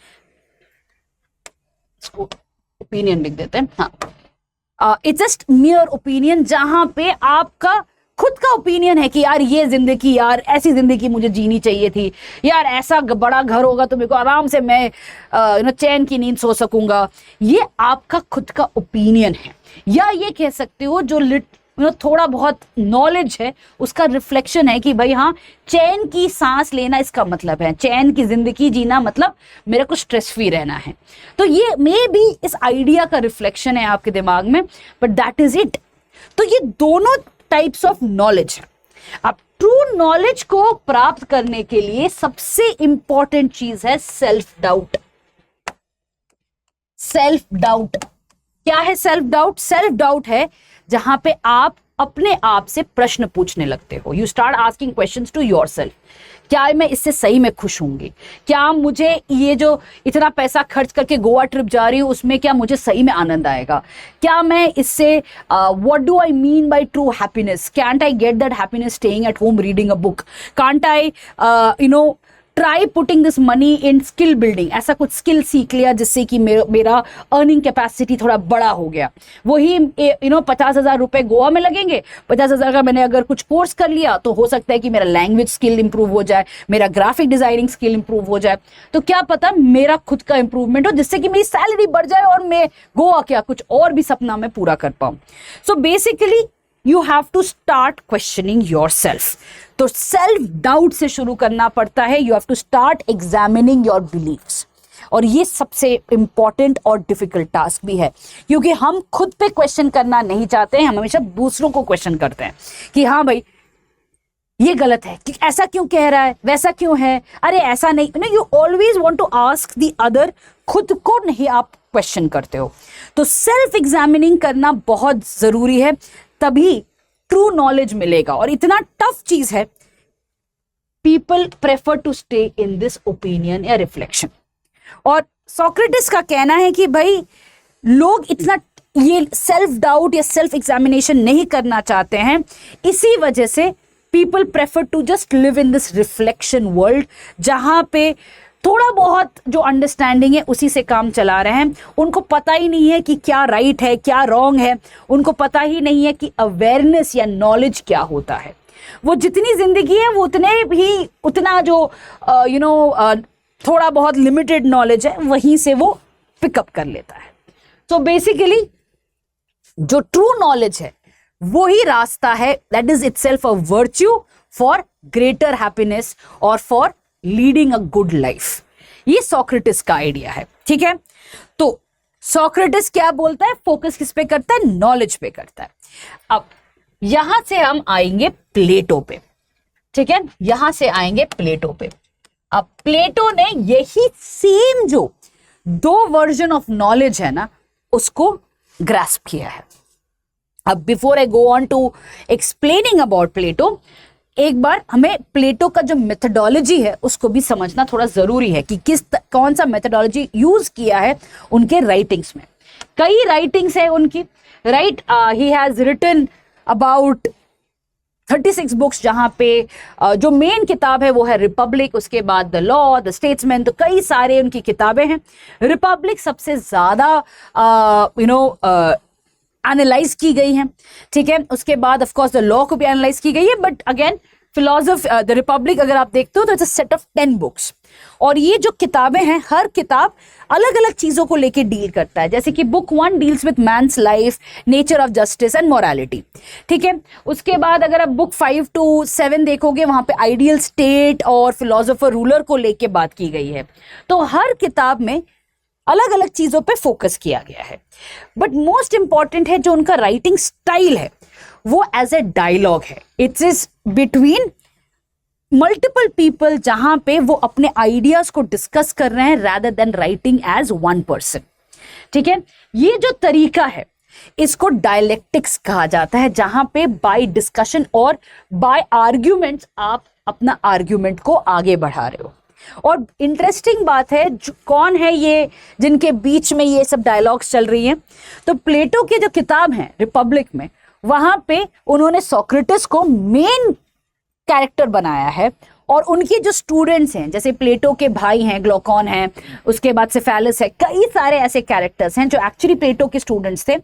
ओपिनियन लिख देते हैं, हाँ, इट्स जस्ट मियर ओपिनियन, जहां पे आपका खुद का ओपिनियन है कि यार ये जिंदगी, यार ऐसी जिंदगी मुझे जीनी चाहिए थी, यार ऐसा बड़ा घर होगा तो मेरे को आराम से मैं चैन की नींद सो सकूंगा, ये आपका खुद का ओपिनियन है। या ये कह सकते हो जो थोड़ा बहुत नॉलेज है उसका रिफ्लेक्शन है कि भाई हाँ, चैन की सांस लेना इसका मतलब है, चैन की जिंदगी जीना मतलब मेरे को स्ट्रेस फ्री रहना है। तो ये मे बी इस आइडिया का रिफ्लेक्शन है आपके दिमाग में, बट दैट इज इट। तो ये दोनों टाइप्स ऑफ नॉलेज है। अब ट्रू नॉलेज को प्राप्त करने के लिए सबसे इंपॉर्टेंट चीज है सेल्फ डाउट। सेल्फ डाउट क्या है? सेल्फ डाउट, सेल्फ डाउट है जहां पे आप अपने आप से प्रश्न पूछने लगते हो। You start asking questions to yourself. क्या मैं इससे सही में खुश होंगी? क्या मुझे ये जो इतना पैसा खर्च करके गोवा ट्रिप जा रही हूँ उसमें क्या मुझे सही में आनंद आएगा? क्या मैं इससे what do I mean by true happiness? Cantt I get that happiness staying at home reading a book? Can't I try putting this money in skill building? ऐसा कुछ स्किल सीख लिया जिससे कि मेरा अर्निंग कैपेसिटी थोड़ा बड़ा हो गया। वही 50,000 रुपए गोवा में लगेंगे, 50,000 का मैंने अगर कुछ कोर्स कर लिया तो हो सकता है कि मेरा लैंग्वेज स्किल इंप्रूव हो जाए, मेरा ग्राफिक डिजाइनिंग स्किल इंप्रूव हो जाए। तो क्या पता मेरा खुद का इंप्रूवमेंट हो जिससे कि मेरी सैलरी बढ़ जाए और मैं गोवा क्या कुछ और भी सपना में पूरा कर पाऊं। So basically you have to start questioning yourself. तो सेल्फ डाउट से शुरू करना पड़ता है। You have to start examining your beliefs. और ये सबसे इंपॉर्टेंट और डिफिकल्ट टास्क भी है, क्योंकि हम खुद पे क्वेश्चन करना नहीं चाहते हैं, हम हमेशा दूसरों को क्वेश्चन करते हैं कि हाँ भाई ये गलत है, कि ऐसा क्यों कह रहा है, वैसा क्यों है, अरे ऐसा नहीं। You always want to ask the other, खुद को नहीं आप क्वेश्चन करते हो। तो सेल्फ एग्जामिनिंग करना बहुत जरूरी है, तभी ट्रू नॉलेज मिलेगा। और इतना टफ चीज है, people prefer to stay in this opinion या रिफ्लेक्शन। और सोक्रेटिस का कहना है कि भाई लोग इतना ये सेल्फ डाउट या सेल्फ एग्जामिनेशन नहीं करना चाहते हैं, इसी वजह से people prefer to just live in this reflection world, जहां पे थोड़ा बहुत जो अंडरस्टैंडिंग है उसी से काम चला रहे हैं। उनको पता ही नहीं है कि क्या राइट है, क्या रॉन्ग है। उनको पता ही नहीं है कि अवेयरनेस या नॉलेज क्या होता है। वो जितनी जिंदगी है वो उतना जो थोड़ा बहुत लिमिटेड नॉलेज है वहीं से वो पिकअप कर लेता है। तो बेसिकली जो ट्रू नॉलेज है वो ही रास्ता है, that is itself a virtue for greater happiness और for leading a good life. ये सोक्रेटिस का आइडिया है, ठीक है। तो सोक्रेटिस क्या बोलता है? फोकस किस पे करता है? नॉलेज पे करता है। अब यहां से हम आएंगे प्लेटो पे, ठीक है। यहां से आएंगे प्लेटो पे। अब प्लेटो ने यही सेम जो दो वर्जन ऑफ नॉलेज है ना, उसको ग्रास्प किया है। अब before I go on to explaining about Plato, एक बार हमें प्लेटो का जो मेथोडोलॉजी है उसको भी समझना थोड़ा जरूरी है कि कौन सा मेथोडोलॉजी यूज किया है उनके राइटिंग्स में। कई राइटिंग्स है उनकी, right. He has written about 36 books, जहां पे जो मेन किताब है वो है रिपब्लिक, उसके बाद द लॉ, द स्टेट्समैन, तो कई सारे उनकी किताबें हैं। रिपब्लिक सबसे ज्यादा एनालाइज की गई है, ठीक है। उसके बाद ऑफ कोर्स द लॉ को भी एनालाइज की गई है, बट अगेन द रिपब्लिक अगर आप देखते हो तो it's a set of 10 books. और ये जो किताबें हैं, हर किताब अलग अलग चीजों को लेके डील करता है। जैसे कि book 1 deals with man's life, nature of justice and morality, ठीक है। उसके बाद अगर आप बुक 5 to 7 देखोगे, वहां पे आइडियल स्टेट और फिलोसोफर रूलर को लेके बात की गई है। तो हर किताब में अलग अलग चीजों पे फोकस किया गया है। बट मोस्ट इंपॉर्टेंट है जो उनका राइटिंग स्टाइल है, वो एज ए डायलॉग है। It's is between multiple people, जहां पे वो अपने आइडियाज को डिस्कस कर रहे हैं rather than writing as one person, ठीक है। ये जो तरीका है इसको डायलेक्टिक्स कहा जाता है, जहां पे बाय डिस्कशन और बाय आर्ग्यूमेंट्स आप अपना आर्ग्यूमेंट को आगे बढ़ा रहे हो। और इंटरेस्टिंग बात है, कौन है ये जिनके बीच में ये सब डायलॉग्स चल रही हैं? तो प्लेटो की जो किताब है रिपब्लिक में, वहां पे उन्होंने सोक्रेटिस को मेन कैरेक्टर बनाया है और उनके जो स्टूडेंट्स हैं, जैसे प्लेटो के भाई हैं, ग्लूकॉन हैं, उसके बाद सेफेलस है, कई सारे ऐसे कैरेक्टर्स हैं जो एक्चुअली प्लेटो के स्टूडेंट्स थे,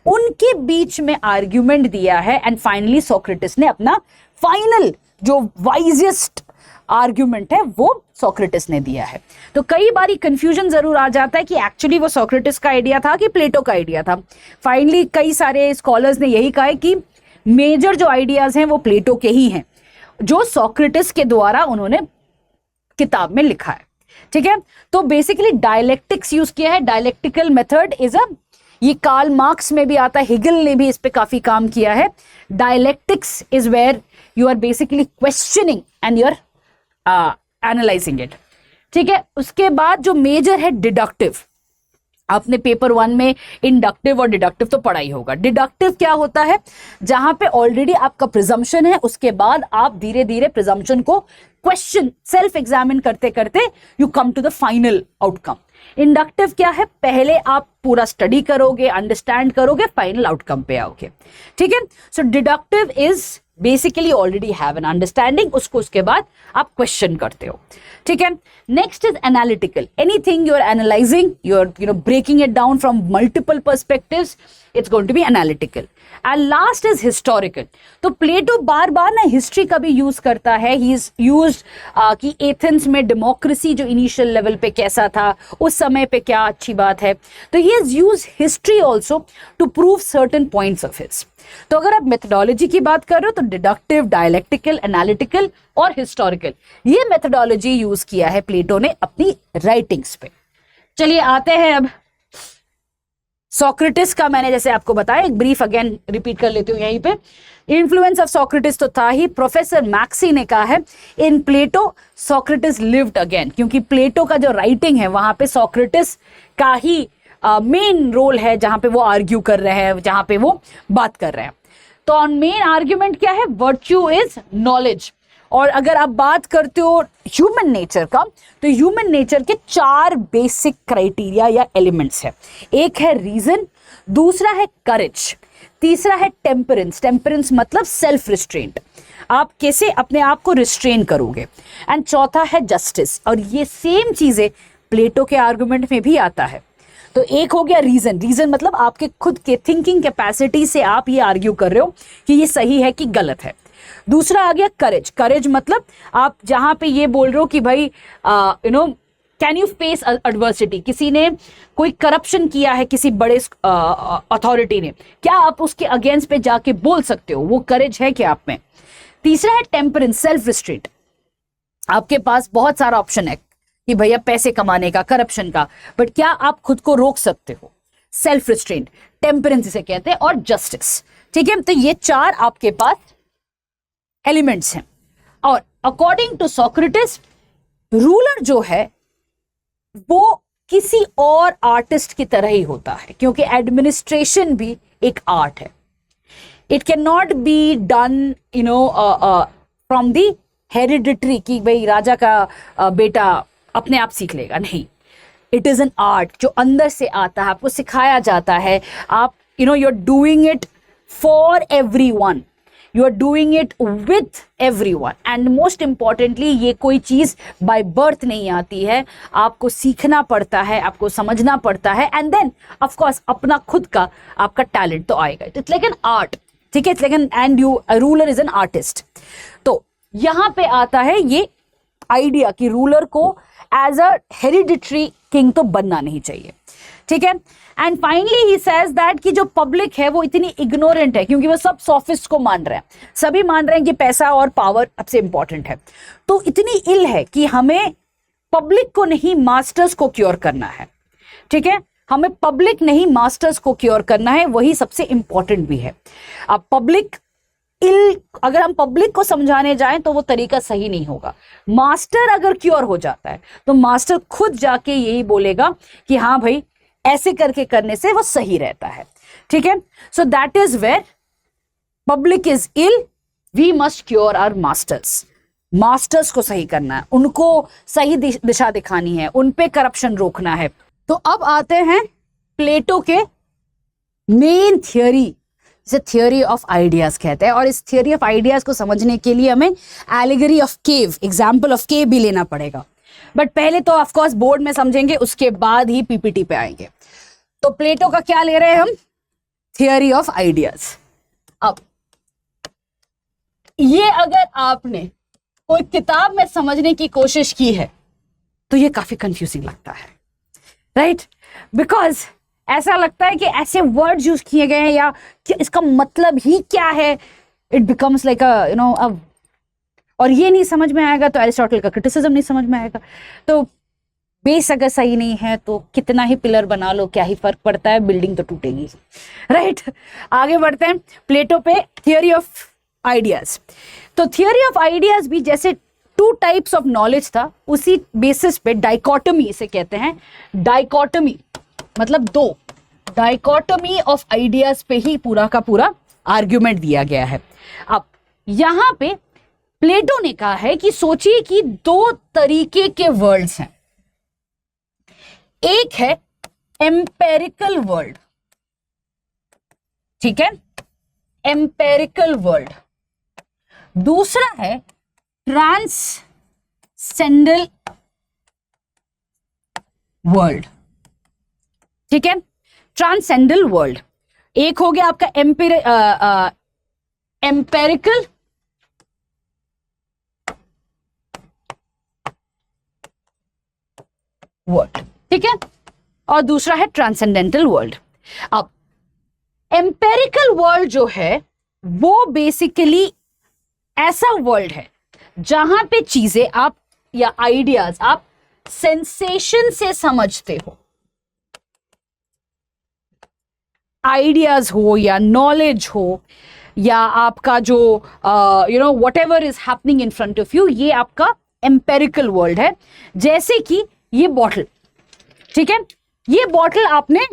उनके बीच में आर्ग्यूमेंट दिया है एंड फाइनली सोक्रेटिस ने अपना फाइनल जो वाइजेस्ट आर्ग्यूमेंट है वो सोक्रेटिस ने दिया है। तो कई बार कंफ्यूजन जरूर आ जाता है कि एक्चुअली वो सोक्रेटिस का आइडिया था कि प्लेटो का आइडिया था। फाइनली कई सारे स्कॉलर्स ने यही कहा है कि मेजर जो आइडियाज हैं वो प्लेटो के ही हैं, जो सोक्रेटिस के द्वारा उन्होंने किताब में लिखा है। ठीक है, तो बेसिकली डायलेक्टिक्स यूज किया है। डायलेक्टिकल मेथड इज ये कार्ल मार्क्स में भी आता है, हिगल ने भी इस पे काफी काम किया है। Dialectics is where you are basically questioning and you are analysing it. ठीक है, उसके बाद जो मेजर है डिडक्टिव। आपने पेपर 1 में इंडक्टिव और डिडक्टिव तो पढ़ा ही होगा। डिडक्टिव क्या होता है, जहां पे ऑलरेडी आपका प्रिजम्पशन है, उसके बाद आप धीरे धीरे प्रिजम्पशन को क्वेश्चन सेल्फ एग्जामिन करते करते you come to the final outcome. Inductive क्या है, पहले आप पूरा स्टडी करोगे, अंडरस्टैंड करोगे, फाइनल आउटकम पे आओगे। ठीक है, so deductive is basically already have an understanding, उसको उसके बाद आप क्वेश्चन करते हो। ठीक है, next is analytical. Anything you are analysing, you are breaking it down from multiple perspectives, it's going to be analytical. And last is historical. तो Plato बार बार ना हिस्ट्री का भी यूज करता है। ही इज यूज्ड कि एथेंस में democracy जो initial level पे कैसा था, उस समय पे क्या अच्छी बात है। तो he is use history also to prove certain points of his. तो अगर आप मेथोडोलॉजी की बात कर रहे हो तो डिडक्टिव, डायलेक्टिकल, एनालिटिकल और हिस्टोरिकल, ये मेथोडोलॉजी यूज किया है प्लेटो ने अपनी राइटिंग्स पे। चलिए आते हैं अब सोक्रेटिस का। मैंने जैसे आपको बताया, एक ब्रीफ अगेन रिपीट कर लेती हूँ यहीं पे। इन्फ्लुएंस ऑफ सोक्रेटिस तो था ही। प्रोफेसर मैक्सी ने कहा है इन प्लेटो सोक्रेटिस लिव्ड अगेन, क्योंकि प्लेटो का जो राइटिंग है वहां पे सोक्रेटिस का ही मेन रोल है, जहां पे वो आर्ग्यू कर रहे हैं, जहां पे वो बात कर रहे हैं। तो ऑन मेन आर्ग्यूमेंट क्या है, वर्च्यू इज नॉलेज। और अगर आप बात करते हो ह्यूमन नेचर का, तो ह्यूमन नेचर के 4 बेसिक क्राइटेरिया या एलिमेंट्स है। एक है रीजन, दूसरा है करेज, तीसरा है टेम्परेंस। टेम्परेंस मतलब सेल्फ रिस्ट्रेंट, आप कैसे अपने आप को रिस्ट्रेन करोगे। एंड चौथा है जस्टिस। और ये सेम चीजें प्लेटो के आर्गुमेंट में भी आता है। तो एक हो गया रीजन। रीजन मतलब आपके खुद के थिंकिंग कैपेसिटी से आप ये आर्ग्यू कर रहे हो कि ये सही है कि गलत है। दूसरा आ गया करेज। करेज मतलब आप जहां पे ये बोल रहे हो कि भाई कैन यू फेस एडवर्सिटी। किसी ने कोई करप्शन किया है, किसी बड़े अथॉरिटी ने, क्या आप उसके अगेंस्ट पे जाके बोल सकते हो, वो करेज है क्या आप में। तीसरा है टेम्परेंस, सेल्फ रिस्ट्रेंट। आपके पास बहुत सारा ऑप्शन है कि भैया पैसे कमाने का, करप्शन का, बट क्या आप खुद को रोक सकते हो, सेल्फ रिस्ट्रेंट, टेम्परेंस इसे कहते हैं, और जस्टिस। ठीक है, तो ये 4 आपके पास एलिमेंट्स हैं। और अकॉर्डिंग टू सोक्रेटिस, रूलर जो है वो किसी और आर्टिस्ट की तरह ही होता है, क्योंकि एडमिनिस्ट्रेशन भी एक आर्ट है। It can not be done from the hereditary, कि भाई राजा का बेटा अपने आप सीख लेगा, नहीं। इट इज एन आर्ट जो अंदर से आता है, आपको सिखाया जाता है। आप you are doing it for everyone, you are doing it with everyone. And most importantly, ये कोई चीज बाय बर्थ नहीं आती है, आपको सीखना पड़ता है, आपको समझना पड़ता है, एंड देन ऑफ कोर्स अपना खुद का आपका टैलेंट तो आएगा। It's like an art. ठीक है, it's like an, and you ruler is an artist. तो यहां पे आता है ये आइडिया कि रूलर को एज अ हेरिडिटरी किंग तो बनना नहीं चाहिए। ठीक है, and finally he says that कि जो पब्लिक है वो इतनी इग्नोरेंट है, क्योंकि वो सब सोफिस्ट को मान रहे हैं, सभी मान रहे हैं कि पैसा और पावर सबसे इंपॉर्टेंट है। तो इतनी इल है कि हमें पब्लिक को नहीं, मास्टर्स को क्योर करना है। ठीक है, हमें पब्लिक नहीं, मास्टर्स को क्योर करना है, वही सबसे इंपॉर्टेंट भी है। अब पब्लिक अगर हम पब्लिक को समझाने जाएं तो वो तरीका सही नहीं होगा। मास्टर अगर क्योर हो जाता है तो मास्टर खुद जाके यही बोलेगा कि हाँ भाई ऐसे करके करने से वो सही रहता है। ठीक है, so that is where public is ill, we must cure our masters. Masters को सही करना है, उनको सही दिशा दिखानी है, उन पे करप्शन रोकना है। तो अब आते हैं प्लेटो के मेन थियरी, इसे थियोरी ऑफ आइडियाज कहते हैं। और इस थियोरी ऑफ आइडियाज को समझने के लिए हमें allegory of cave, example of cave भी लेना पड़ेगा। बट पहले तो ऑफ कोर्स बोर्ड में समझेंगे, उसके बाद ही पीपीटी पे आएंगे। तो प्लेटो का क्या ले रहे हैं हम? Theory of ideas. अब ये अगर आपने कोई किताब में समझने की कोशिश की है तो ये काफी कंफ्यूजिंग लगता है, राइट? बिकॉज ऐसा लगता है कि ऐसे वर्ड्स यूज किए गए हैं या कि इसका मतलब ही क्या है। इट बिकम्स लाइक और ये नहीं समझ में आएगा तो एरिस्टोटल का क्रिटिसिज्म नहीं समझ में आएगा। तो बेस अगर सही नहीं है तो कितना ही पिलर बना लो, क्या ही फर्क पड़ता है, बिल्डिंग तो टूटेगी, राइट? आगे बढ़ते हैं प्लेटो पे, थियोरी ऑफ आइडियाज। तो थियोरी ऑफ आइडियाज भी जैसे टू टाइप्स ऑफ नॉलेज था, उसी बेसिस पे डाइकोटमी इसे कहते हैं। डाइकोटमी मतलब दो, डाइकोटमी ऑफ आइडियाज पे ही पूरा का पूरा आर्ग्यूमेंट दिया गया है। अब यहां पे प्लेटो ने कहा है कि सोचिए कि दो तरीके के वर्ल्ड्स हैं। एक है एम्पेरिकल वर्ल्ड, ठीक है, एम्पेरिकल वर्ल्ड। दूसरा है ट्रांससेंडल वर्ल्ड, ठीक है, ट्रांससेंडल वर्ल्ड। एक हो गया आपका एम्पेरिकल वर्ल्ड, ठीक है, और दूसरा है ट्रांसेंडेंटल वर्ल्ड। अब एम्पेरिकल वर्ल्ड जो है वो बेसिकली ऐसा वर्ल्ड है जहां पे चीजें आप या आइडियाज आप सेंसेशन से समझते हो। आइडियाज हो या नॉलेज हो या आपका जो what ever is happening in front of you, ये आपका एम्पेरिकल वर्ल्ड है। जैसे कि ये बॉटल, ठीक है, ये बॉटल आपने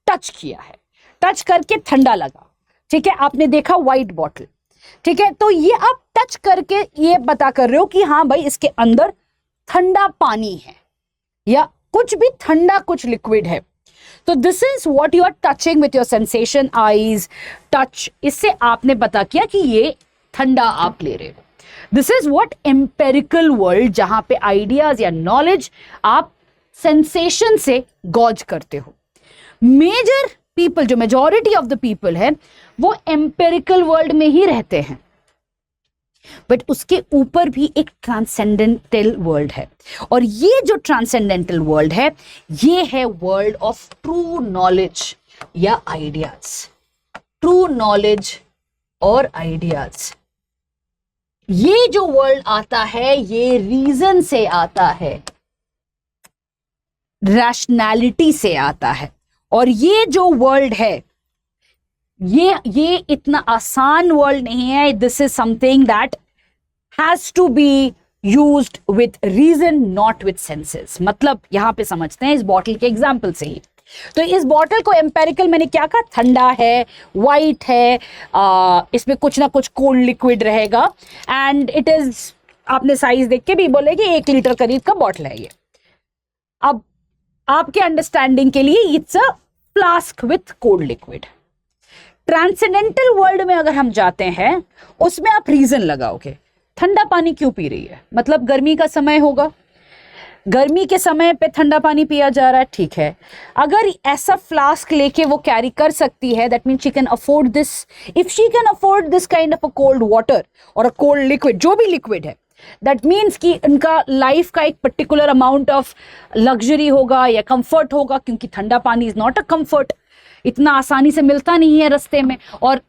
टच किया है, टच करके ठंडा लगा, ठीक है, आपने देखा व्हाइट बॉटल, ठीक है, तो ये आप टच करके ये पता कर रहे हो कि हाँ भाई इसके अंदर ठंडा पानी है या कुछ भी ठंडा कुछ लिक्विड है। तो this is what you are touching with your sensation, eyes, touch, इससे आपने पता किया कि ये ठंडा आप ले रहे हो। This is what empirical world, जहां पे आइडियाज या नॉलेज आप सेंसेशन से गॉज करते हो। मेजर पीपल, जो मेजॉरिटी ऑफ द पीपल है, वो एम्पेरिकल वर्ल्ड में ही रहते हैं। बट उसके ऊपर भी एक ट्रांसेंडेंटल वर्ल्ड है, और ये जो ट्रांसेंडेंटल वर्ल्ड है ये है वर्ल्ड ऑफ ट्रू नॉलेज या आइडियाज। ट्रू नॉलेज और आइडियाज, ये जो वर्ल्ड आता है ये रीजन से आता है, रैशनैलिटी से आता है। और ये जो वर्ल्ड है ये इतना आसान वर्ल्ड नहीं है। This is something that has to be used with reason, not with senses. मतलब यहां पे समझते हैं इस बॉटल के एग्जाम्पल से ही। तो इस बॉटल को एम्पेरिकल मैंने क्या कहा, ठंडा है, वाइट है, इसमें कुछ ना कुछ कोल्ड लिक्विड रहेगा, एंड इट इज, आपने साइज देख के भी बोलेगी 1 लीटर करीब का बॉटल है ये। अब आपके अंडरस्टैंडिंग के लिए it's a flask with cold liquid. Transcendental world में अगर हम जाते हैं उसमें आप रीजन लगाओगे, ठंडा पानी क्यों पी रही है, मतलब गर्मी का समय होगा, गर्मी के समय पे ठंडा पानी पिया जा रहा है, ठीक है। अगर ऐसा फ्लास्क लेके वो कैरी कर सकती है, that means she can afford this. If she can afford this kind of a cold water और अ कोल्ड लिक्विड, जो भी लिक्विड है, दैट मीन्स कि उनका लाइफ का एक पर्टिकुलर अमाउंट ऑफ लग्जरी होगा या कंफर्ट होगा, क्योंकि ठंडा पानी इज नॉट अ कंफर्ट, इतना आसानी से मिलता नहीं है रास्ते में। और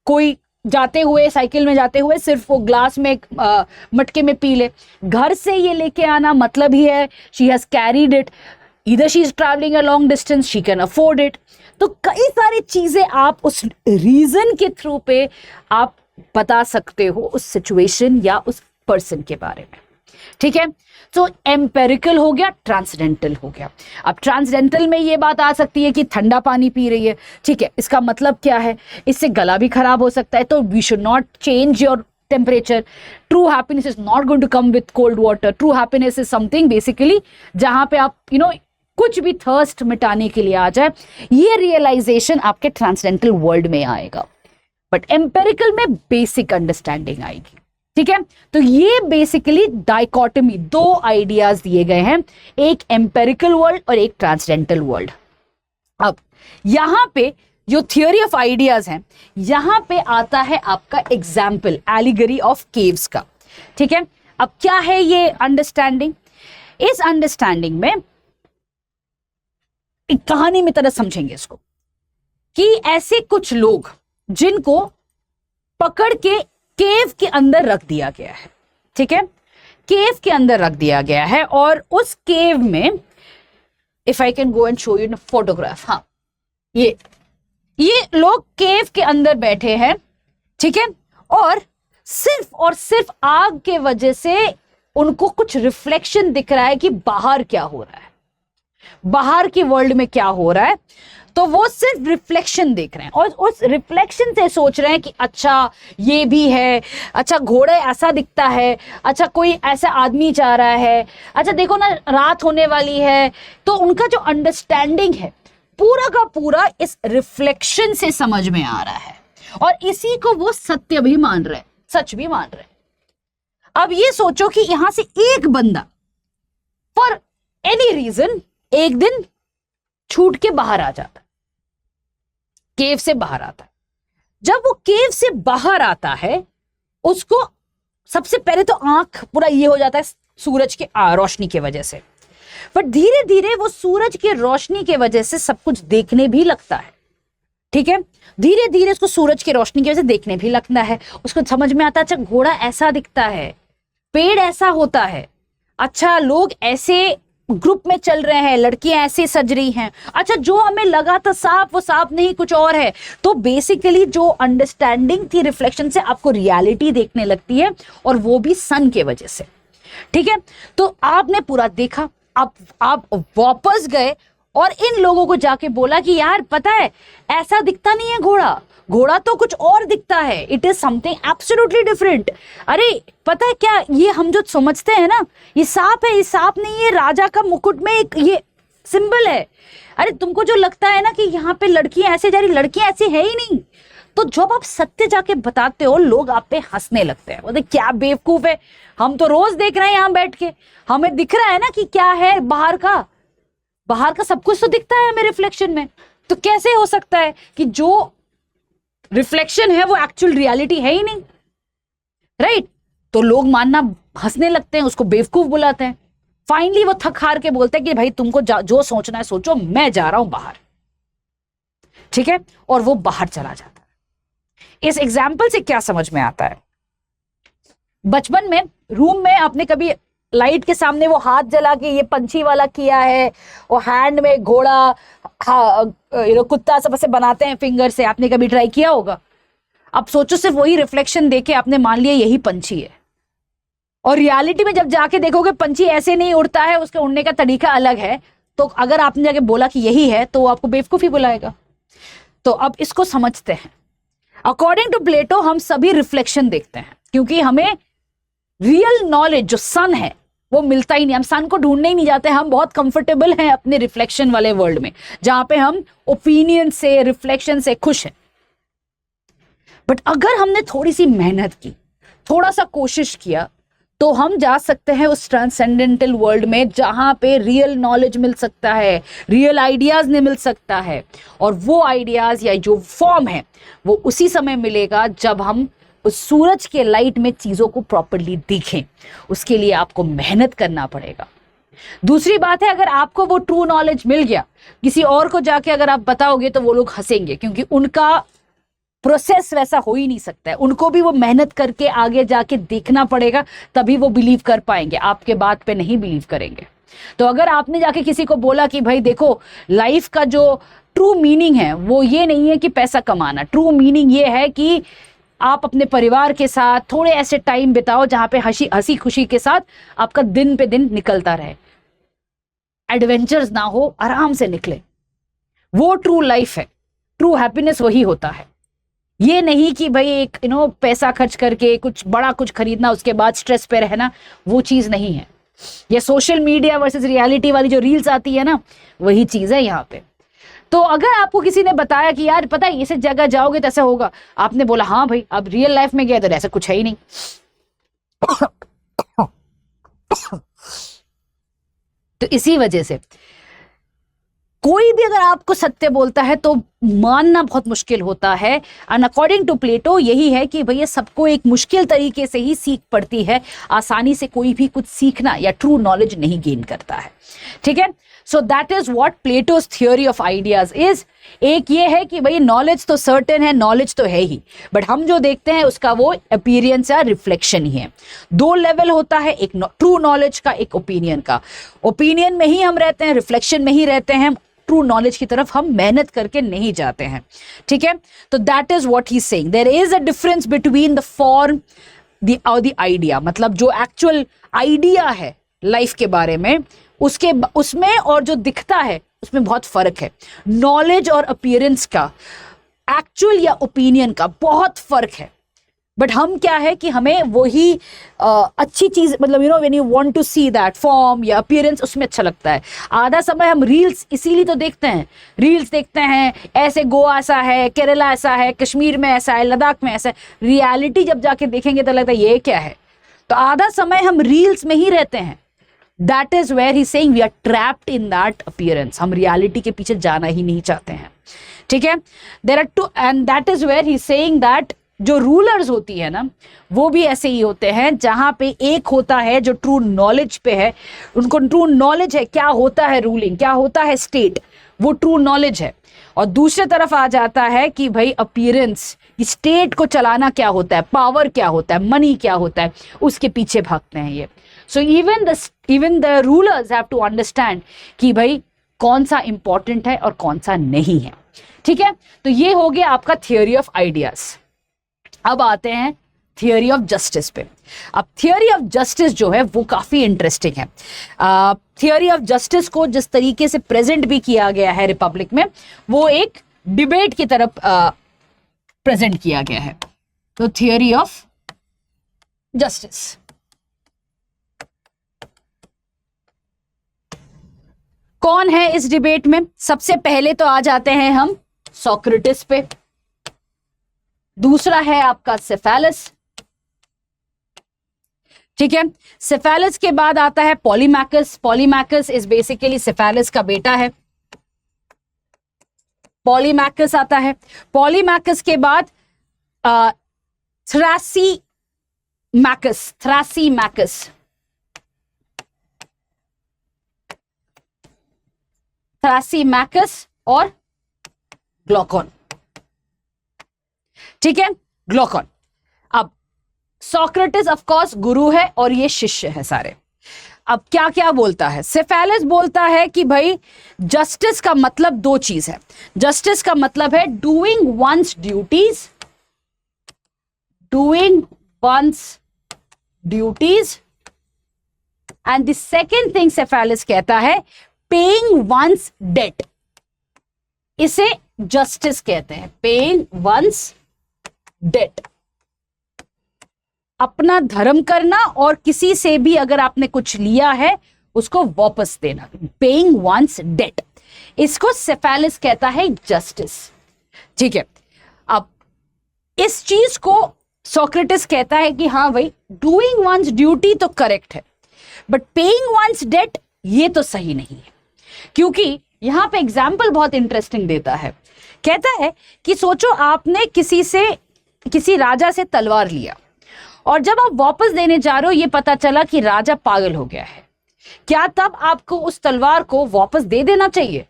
कोई जाते हुए, साइकिल में जाते हुए सिर्फ वो ग्लास में मटके में पी ले, घर से ये लेके आना मतलब ही है she has carried it, either she is travelling a long distance, she can afford it. तो कई सारी चीजें आप उस रीजन के थ्रू पे आप बता सकते हो उस सिचुएशन या उस पर्सन के बारे में, ठीक है। तो एम्पेरिकल हो गया, ट्रांसडेंटल हो गया। अब ट्रांसडेंटल में ये बात आ सकती है कि ठंडा पानी पी रही है, ठीक है, इसका मतलब क्या है, इससे गला भी खराब हो सकता है, तो we should not change your temperature. True happiness is not going to come with cold water. True happiness is something basically जहां पे आप कुछ भी थर्स्ट मिटाने के लिए आ जाए, ये रियलाइजेशन आपके ट्रांसडेंटल वर्ल्ड में आएगा। बट एम्पेरिकल में बेसिक अंडरस्टैंडिंग आएगी। ठीक है, तो ये बेसिकली डाइकोटमी, दो आइडियाज दिए गए हैं, एक एम्पेरिकल वर्ल्ड और एक ट्रांसडेंटल वर्ल्ड। अब यहां पे जो थियोरी ऑफ आइडियाज है, यहां पे आता है आपका एग्जाम्पल एलिगरी ऑफ केव्स का। ठीक है, अब क्या है ये अंडरस्टैंडिंग? इस अंडरस्टैंडिंग में एक कहानी में तरह समझेंगे इसको कि ऐसे कुछ लोग जिनको पकड़ के केव के अंदर रख दिया गया है। ठीक है, केव के अंदर रख दिया गया है और उस केव में, if I can go and show you photograph, हाँ ये लोग केव के अंदर बैठे हैं। ठीक है, और सिर्फ आग के वजह से उनको कुछ रिफ्लेक्शन दिख रहा है कि बाहर क्या हो रहा है, बाहर की वर्ल्ड में क्या हो रहा है। तो वो सिर्फ रिफ्लेक्शन देख रहे हैं और उस रिफ्लेक्शन से सोच रहे हैं कि अच्छा ये भी है, अच्छा घोड़े ऐसा दिखता है, अच्छा कोई ऐसा आदमी जा रहा है, अच्छा देखो ना रात होने वाली है। तो उनका जो अंडरस्टैंडिंग है पूरा का पूरा इस रिफ्लेक्शन से समझ में आ रहा है और इसी को वो सत्य भी मान रहे हैं, सच भी मान रहे हैं। अब ये सोचो कि यहां से एक बंदा फॉर एनी रीजन एक दिन छूट के बाहर आ जाता है, केव से बाहर आता है। जब वो केव से बाहर आता है, उसको सबसे पहले तो आंख पूरा ये हो जाता है सूरज के रोशनी की वजह से, पर धीरे धीरे वो सूरज की रोशनी की वजह से सब कुछ देखने भी लगता है। ठीक है, धीरे धीरे उसको सूरज की रोशनी की वजह से देखने भी लगता है। उसको समझ में आता है अच्छा घोड़ा ऐसा दिखता है, पेड़ ऐसा होता है, अच्छा लोग ऐसे ग्रुप में चल रहे हैं, लड़कियां ऐसे सज रही हैं, अच्छा जो हमें लगा था सांप वो सांप नहीं कुछ और है। तो बेसिकली जो अंडरस्टैंडिंग थी रिफ्लेक्शन से, आपको रियलिटी देखने लगती है और वो भी सन के वजह से। ठीक है, तो आपने पूरा देखा, आप वापस गए और इन लोगों को जाके बोला कि यार पता है ऐसा दिखता नहीं है घोड़ा, घोड़ा तो कुछ और दिखता है, it is something absolutely different. अरे पता है क्या, ये हम जो समझते हैं ना ये सांप है, ये सांप नहीं है, राजा का मुकुट में एक ये सिंबल है। अरे तुमको जो लगता है ना कि यहाँ पे लड़कियां ऐसे जा रही, लड़कियां ऐसी है ही नहीं। तो जब आप सत्य जाके बताते हो लोग आप पे हंसने लगते हैं, बोलते क्या बेवकूफ है, हम तो रोज देख रहे हैं यहाँ बैठ के, हमें दिख रहा है ना कि क्या है बाहर का सब कुछ तो दिखता है हमें रिफ्लेक्शन में। तो कैसे हो सकता है कि जो रिफ्लेक्शन है वो एक्चुअल रियलिटी है ही नहीं, राइट? तो लोग मानना हंसने लगते हैं, उसको बेवकूफ बुलाते हैं। फाइनली वो थक हार के बोलते हैं कि भाई तुमको जो सोचना है सोचो, मैं जा रहा हूं बाहर। ठीक है, और वो बाहर चला जाता है। इस एग्जाम्पल से क्या समझ में आता है? बचपन में रूम में आपने कभी लाइट के सामने वो हाथ जला के ये पंछी वाला किया है, वो हैंड में घोड़ा कुत्ता सब ऐसे बनाते हैं फिंगर से, आपने कभी ट्राई किया होगा? अब सोचो सिर्फ वही रिफ्लेक्शन देके आपने मान लिया यही पंछी है, और रियलिटी में जब जाके देखोगे पंछी ऐसे नहीं उड़ता है, उसके उड़ने का तरीका अलग है। तो अगर आपने जाके बोला कि यही है तो वो आपको बेवकूफी बुलाएगा। तो अब इसको समझते हैं। अकॉर्डिंग टू प्लेटो हम सभी रिफ्लेक्शन देखते हैं, क्योंकि हमें रियल नॉलेज जो सन है वो मिलता ही नहीं, हम सन को ढूंढने ही नहीं जाते। हम बहुत कंफर्टेबल हैं अपने रिफ्लेक्शन वाले वर्ल्ड में, जहां पे हम ओपिनियन से रिफ्लेक्शन से खुश हैं। बट अगर हमने थोड़ी सी मेहनत की, थोड़ा सा कोशिश किया, तो हम जा सकते हैं उस ट्रांसेंडेंटल वर्ल्ड में जहां पे रियल नॉलेज मिल सकता है, रियल आइडियाज ने मिल सकता है। और वो आइडियाज या जो फॉर्म है वो उसी समय मिलेगा जब हम उस सूरज के लाइट में चीजों को प्रॉपर्ली देखें। उसके लिए आपको मेहनत करना पड़ेगा। दूसरी बात है, अगर आपको वो ट्रू नॉलेज मिल गया, किसी और को जाके अगर आप बताओगे तो वो लोग हंसेंगे, क्योंकि उनका प्रोसेस वैसा हो ही नहीं सकता है। उनको भी वो मेहनत करके आगे जाके देखना पड़ेगा, तभी वो बिलीव कर पाएंगे, आपके बात पे नहीं बिलीव करेंगे। तो अगर आपने जाके किसी को बोला कि भाई देखो लाइफ का जो ट्रू मीनिंग है वो ये नहीं है कि पैसा कमाना, ट्रू मीनिंग ये है कि आप अपने परिवार के साथ थोड़े ऐसे टाइम बिताओ जहां पे हंसी खुशी के साथ आपका दिन पे दिन निकलता रहे, एडवेंचर्स ना हो, आराम से निकले, वो ट्रू लाइफ है। ट्रू हैप्पीनेस वही होता है। ये नहीं कि भाई एक पैसा खर्च करके कुछ बड़ा कुछ खरीदना, उसके बाद स्ट्रेस पे रहना, वो चीज नहीं है। ये सोशल मीडिया वर्सेस रियलिटी वाली जो रील्स आती है ना, वही चीज है यहाँ पे। तो अगर आपको किसी ने बताया कि यार पता है इस जगह जाओगे तो ऐसा होगा, आपने बोला हाँ भाई, अब रियल लाइफ में गया तो ऐसा कुछ है ही नहीं। तो इसी वजह से कोई भी अगर आपको सत्य बोलता है तो मानना बहुत मुश्किल होता है। एंड अकॉर्डिंग टू प्लेटो यही है कि भैया सबको एक मुश्किल तरीके से ही सीख पड़ती है, आसानी से कोई भी कुछ सीखना या ट्रू नॉलेज नहीं गेन करता है। ठीक है, so that is what Plato's theory of ideas is. एक ये है कि भाई नॉलेज तो सर्टेन है, नॉलेज तो है ही, बट हम जो देखते हैं उसका वो अपीयरेंस या रिफ्लेक्शन ही है। दो लेवल होता है, एक ट्रू नॉलेज का, एक ओपिनियन का। ओपिनियन में ही हम रहते हैं, रिफ्लेक्शन में ही रहते हैं, ट्रू नॉलेज की तरफ हम मेहनत करके नहीं जाते हैं। ठीक है, तो that is what he is saying, there is a difference between the form the idea, मतलब जो एक्चुअल आइडिया है लाइफ के बारे में उसमें और जो दिखता है उसमें बहुत फर्क है। नॉलेज और अपीयरेंस का, एक्चुअल या ओपिनियन का बहुत फर्क है। बट हम क्या है कि हमें वही अच्छी चीज, मतलब you know when you want to see that form या अपीयरेंस, उसमें अच्छा लगता है। आधा समय हम रील्स इसीलिए तो देखते हैं, रील्स देखते हैं ऐसे गोवा ऐसा है, केरला ऐसा है, कश्मीर में ऐसा है, लद्दाख में ऐसा है। रियलिटी जब जाके देखेंगे तो लगता है ये क्या है। तो आधा समय हम रील्स में ही रहते हैं। That is where he saying we are trapped in that appearance. हम रियलिटी के पीछे जाना ही नहीं चाहते हैं। ठीक है, there are two, and that is where he saying that जो रूलर्स होती है ना वो भी ऐसे ही होते हैं, जहां पे एक होता है जो ट्रू नॉलेज पे है, उनको ट्रू नॉलेज है क्या होता है रूलिंग, क्या होता है स्टेट, वो ट्रू नॉलेज है। और दूसरे तरफ आ जाता है कि भाई अपीयरेंस, स्टेट को चलाना क्या होता है, पावर क्या होता है, मनी क्या होता है, उसके पीछे भागते हैं ये। So even the rulers have to understand कि भाई कौन सा इंपॉर्टेंट है और कौन सा नहीं है। ठीक है, तो ये हो गया आपका थियोरी ऑफ आइडियाज। अब आते हैं थियोरी ऑफ जस्टिस पे। अब थियोरी ऑफ जस्टिस जो है वो काफी इंटरेस्टिंग है। थियोरी ऑफ जस्टिस को जिस तरीके से प्रेजेंट भी किया गया है रिपब्लिक में, वो एक डिबेट की तरफ प्रेजेंट किया गया है। तो थियोरी ऑफ जस्टिस, कौन है इस डिबेट में? सबसे पहले तो आ जाते हैं हम सोक्रेटिस पे, दूसरा है आपका सेफेलस। ठीक है, सेफेलस के बाद आता है पॉलीमैकस। पॉलीमैकस इज बेसिकली सेफेलस का बेटा है। पॉलीमैकस आता है। पॉलीमैकस के बाद थ्रासीमैकस। थ्रासीमैकस और ग्लूकॉन। ठीक है, ग्लूकॉन। अब सोक्रेटिस ऑफ कोर्स गुरु है और ये शिष्य है सारे। अब क्या क्या बोलता है? सेफेलस बोलता है कि भाई जस्टिस का मतलब दो चीज है। जस्टिस का मतलब है doing one's duties, and the second thing Cephalus कहता है पेइंग वंस डेट। इसे जस्टिस कहते हैं, पेइंग वंस डेट। अपना धर्म करना और किसी से भी अगर आपने कुछ लिया है उसको वापस देना, पेइंग वंस डेट, इसको सेफेलस कहता है जस्टिस। ठीक है, अब इस चीज को सोक्रेटिस कहता है कि हाँ भाई डूइंग वंस ड्यूटी तो करेक्ट है, बट पेइंग वंस डेट ये तो सही नहीं है। क्योंकि यहां पे एग्जाम्पल बहुत इंटरेस्टिंग देता है। कहता है कि सोचो आपने किसी राजा से तलवार लिया और जब आप वापस देने जा रहे हो ये पता चला कि राजा पागल हो गया है, क्या तब आपको उस तलवार को वापस दे देना चाहिए?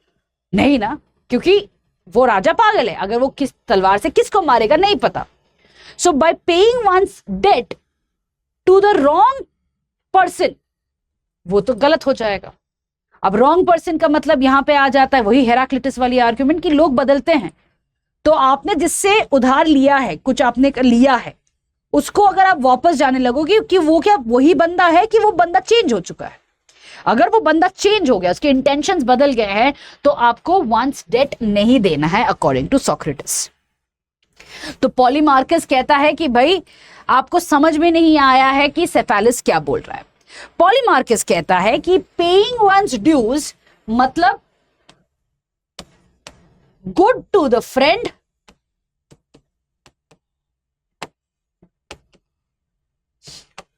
नहीं ना, क्योंकि वो राजा पागल है, अगर वो किस तलवार से किसको मारेगा नहीं पता। So by paying one's debt to the wrong person, वो तो गलत हो जाएगा। अब रॉन्ग पर्सन का मतलब यहां पे आ जाता है वही हेराक्लिटस वाली आर्ग्यूमेंट कि लोग बदलते हैं। तो आपने जिससे उधार लिया है, कुछ आपने लिया है, उसको अगर आप वापस जाने लगोगे कि वो क्या वही बंदा है कि वो बंदा चेंज हो चुका है। अगर वो बंदा चेंज हो गया, उसके इंटेंशंस बदल गए हैं, तो आपको वंस डेट नहीं देना है अकॉर्डिंग टू सोक्रेटिस। तो पॉलीमार्कस कहता है कि भाई आपको समझ में नहीं आया है कि सेफेलस क्या बोल रहा है। पॉलीमार्कस कहता है कि पेइंग वंस ड्यूज मतलब good to the friend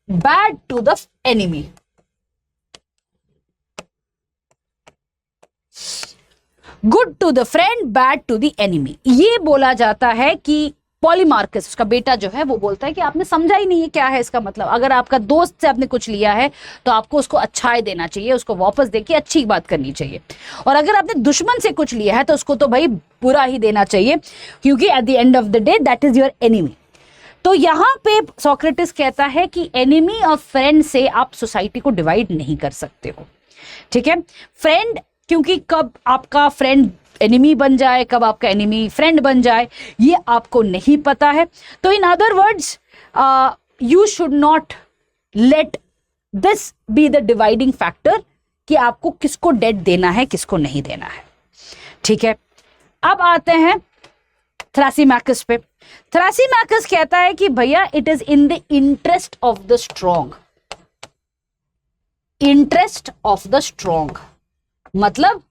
bad to the enemy. Good to the friend bad to the enemy. ये बोला जाता है कि पॉलीमार्कस, उसका बेटा जो है, वो बोलता है कि आपने समझा ही नहीं है क्या है इसका मतलब। अगर आपका दोस्त से आपने कुछ लिया है तो आपको उसको अच्छाई देना चाहिए, उसको वापस देके अच्छी बात करनी चाहिए। और अगर आपने दुश्मन से कुछ लिया है तो उसको तो भाई बुरा ही देना चाहिए, क्योंकि eight the end of the day that is your enemy. तो यहाँ पे सोक्रेटिस कहता है कि एनिमी और फ्रेंड से आप सोसाइटी को डिवाइड नहीं कर सकते हो, ठीक है। फ्रेंड, क्योंकि कब आपका फ्रेंड एनिमी बन जाए, कब आपका एनिमी फ्रेंड बन जाए, ये आपको नहीं पता है। तो in other words, you should not let this be the dividing factor कि आपको किसको डेट देना है, किसको नहीं देना है, ठीक है। अब आते हैं थ्रासिमैकस पे। थ्रासिमैकस कहता है कि भैया it is in the interest of the strong. Interest of the strong मतलब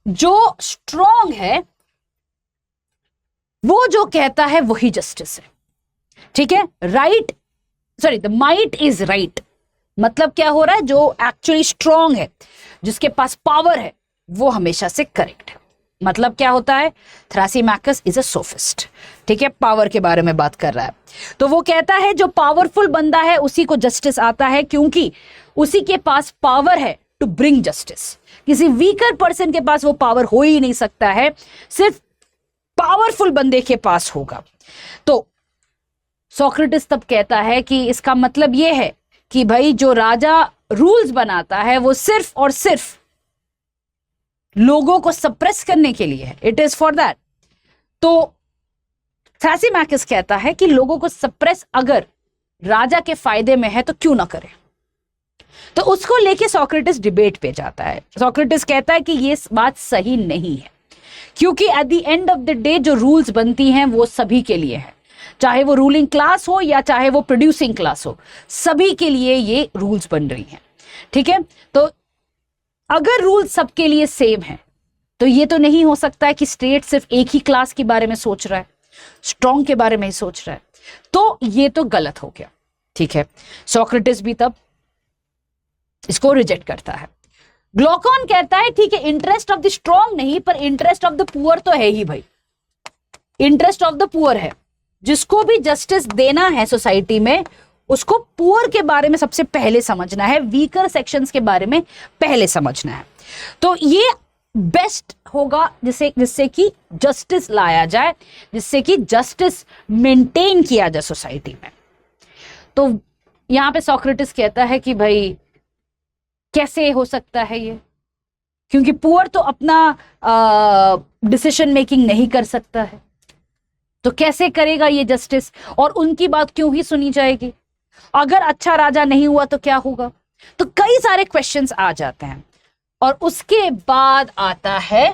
जो स्ट्रॉन्ग है वो जो कहता है वही जस्टिस है, ठीक है। Right, sorry, the might is right मतलब क्या हो रहा है, जो एक्चुअली स्ट्रॉन्ग है, जिसके पास पावर है, वो हमेशा से करेक्ट है। मतलब क्या होता है, थ्रासिमैकस इज अ सोफिस्ट, ठीक है, पावर के बारे में बात कर रहा है। तो वो कहता है जो पावरफुल बंदा है उसी को जस्टिस आता है, क्योंकि उसी के पास पावर है टू ब्रिंग जस्टिस। किसी वीकर पर्सन के पास वो पावर हो ही नहीं सकता है, सिर्फ पावरफुल बंदे के पास होगा। तो सोक्रेटिस तब कहता है कि इसका मतलब ये है कि भाई जो राजा रूल्स बनाता है वो सिर्फ और सिर्फ लोगों को सप्रेस करने के लिए है, इट इज फॉर दैट। तो थ्रासिमैकस कहता है कि लोगों को सप्रेस अगर राजा के फायदे में है तो क्यों ना करे। तो उसको लेके सोक्रेटिस डिबेट पे जाता है। सोक्रेटिस कहता है कि ये बात सही नहीं है, क्योंकि eight the end of the day जो रूल्स बनती हैं वो सभी के लिए है, चाहे वो रूलिंग क्लास हो या चाहे वो प्रोड्यूसिंग क्लास हो, सभी के लिए ये रूल्स बन रही हैं, ठीक है। तो अगर रूल सबके लिए सेम है तो ये तो नहीं हो सकता है कि स्टेट सिर्फ एक ही क्लास के बारे में सोच रहा है, स्ट्रॉन्ग के बारे में ही सोच रहा है, तो ये तो गलत हो गया, ठीक है। सोक्रेटिस भी तब इसको रिजेक्ट करता है। ग्लूकॉन कहता है ठीक है, इंटरेस्ट ऑफ द स्ट्रॉन्ग नहीं, पर इंटरेस्ट ऑफ द पुअर तो है ही भाई। इंटरेस्ट ऑफ द पुअर है, जिसको भी जस्टिस देना है सोसाइटी में उसको पुअर के बारे में सबसे पहले समझना है, वीकर सेक्शंस के बारे में पहले समझना है। तो ये बेस्ट होगा जिससे कि जस्टिस लाया जाए, जिससे कि जस्टिस मेंटेन किया जाए सोसाइटी में। तो यहां पे सोक्रेटिस कहता है कि भाई कैसे हो सकता है ये, क्योंकि पुअर तो अपना डिसीजन मेकिंग नहीं कर सकता है, तो कैसे करेगा ये जस्टिस, और उनकी बात क्यों ही सुनी जाएगी। अगर अच्छा राजा नहीं हुआ तो क्या होगा। तो कई सारे क्वेश्चंस आ जाते हैं। और उसके बाद आता है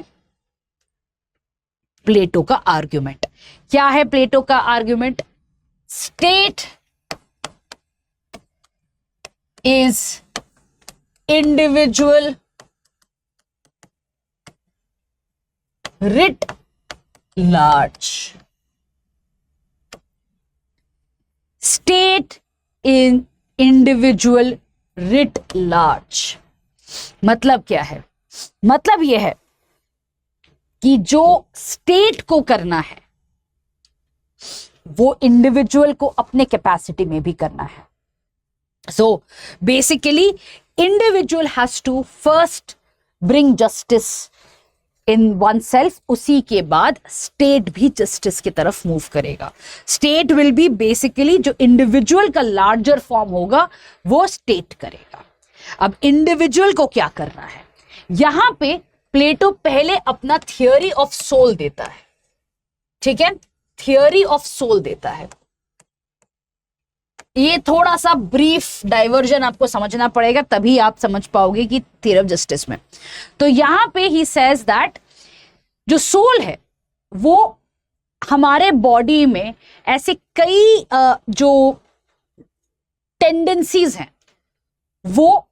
प्लेटो का आर्ग्यूमेंट। क्या है प्लेटो का argument? State is individual writ large. State in individual writ large. मतलब क्या है? मतलब यह है कि जो स्टेट को करना है वो इंडिविजुअल को अपने कैपेसिटी में भी करना है. So basically individual has to first bring justice in oneself, उसी के बाद स्टेट भी जस्टिस की तरफ मूव करेगा. स्टेट विल बी बेसिकली जो इंडिविजुअल का लार्जर फॉर्म होगा वो स्टेट करेगा. अब इंडिविजुअल को क्या करना है, यहां पे प्लेटो पहले अपना थियोरी ऑफ सोल देता है. ठीक है, थियोरी ऑफ सोल देता है. ये थोड़ा सा ब्रीफ डाइवर्जन आपको समझना पड़ेगा, तभी आप समझ पाओगे कि थ्योरी ऑफ जस्टिस में. तो यहां पे ही सेज दैट जो सोल है वो हमारे बॉडी में ऐसे कई जो टेंडेंसीज हैं वो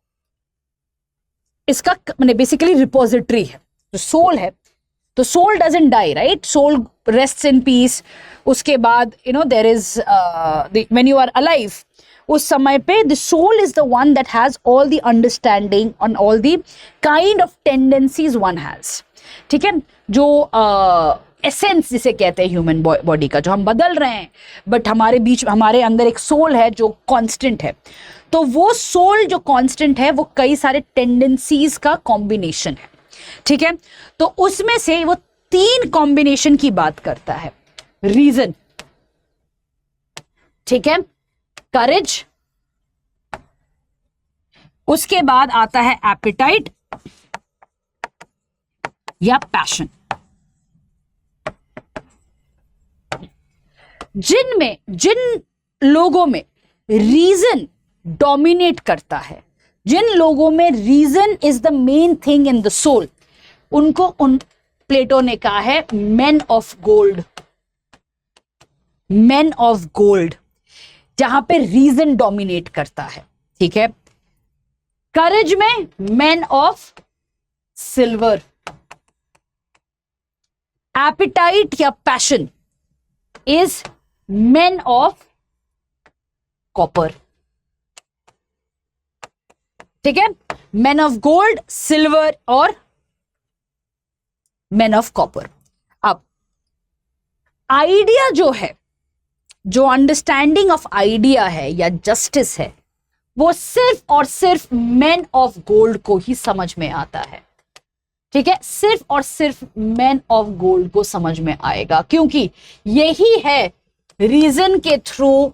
इसका मैंने बेसिकली रिपोजिटरी है, जो सोल है, तो soul doesn't die, right, soul rests in peace. उसके बाद there is when you are alive, उस समय पे the soul is the one that has all the understanding on all the kind of tendencies one has, ठीक है, जो essence जिसे कहते हैं ह्यूमन बॉडी का, जो हम बदल रहे हैं, बट हमारे बीच, हमारे अंदर एक सोल है जो कांस्टेंट है। तो वो सोल जो कांस्टेंट है वो कई सारे टेंडेंसीज का कॉम्बिनेशन है, ठीक है। तो उसमें से वो 3 कॉम्बिनेशन की बात करता है। रीजन, ठीक है, करेज, उसके बाद आता है एपिटाइट या पैशन। जिन लोगों में रीजन डोमिनेट करता है, जिन लोगों में reason is the main thing in the soul, उनको प्लेटो ने कहा है man of gold. Man of gold, जहां पे रीजन डोमिनेट करता है, ठीक है। करेज में मैन ऑफ सिल्वर। एपिटाइट या passion is man of copper, ठीक है। मैन ऑफ गोल्ड, सिल्वर और मैन ऑफ कॉपर। अब आइडिया जो है, जो अंडरस्टैंडिंग ऑफ आइडिया है या जस्टिस है, वो सिर्फ और सिर्फ मैन ऑफ गोल्ड को ही समझ में आता है, ठीक है। सिर्फ और सिर्फ मैन ऑफ गोल्ड को समझ में आएगा, क्योंकि यही है रीजन के through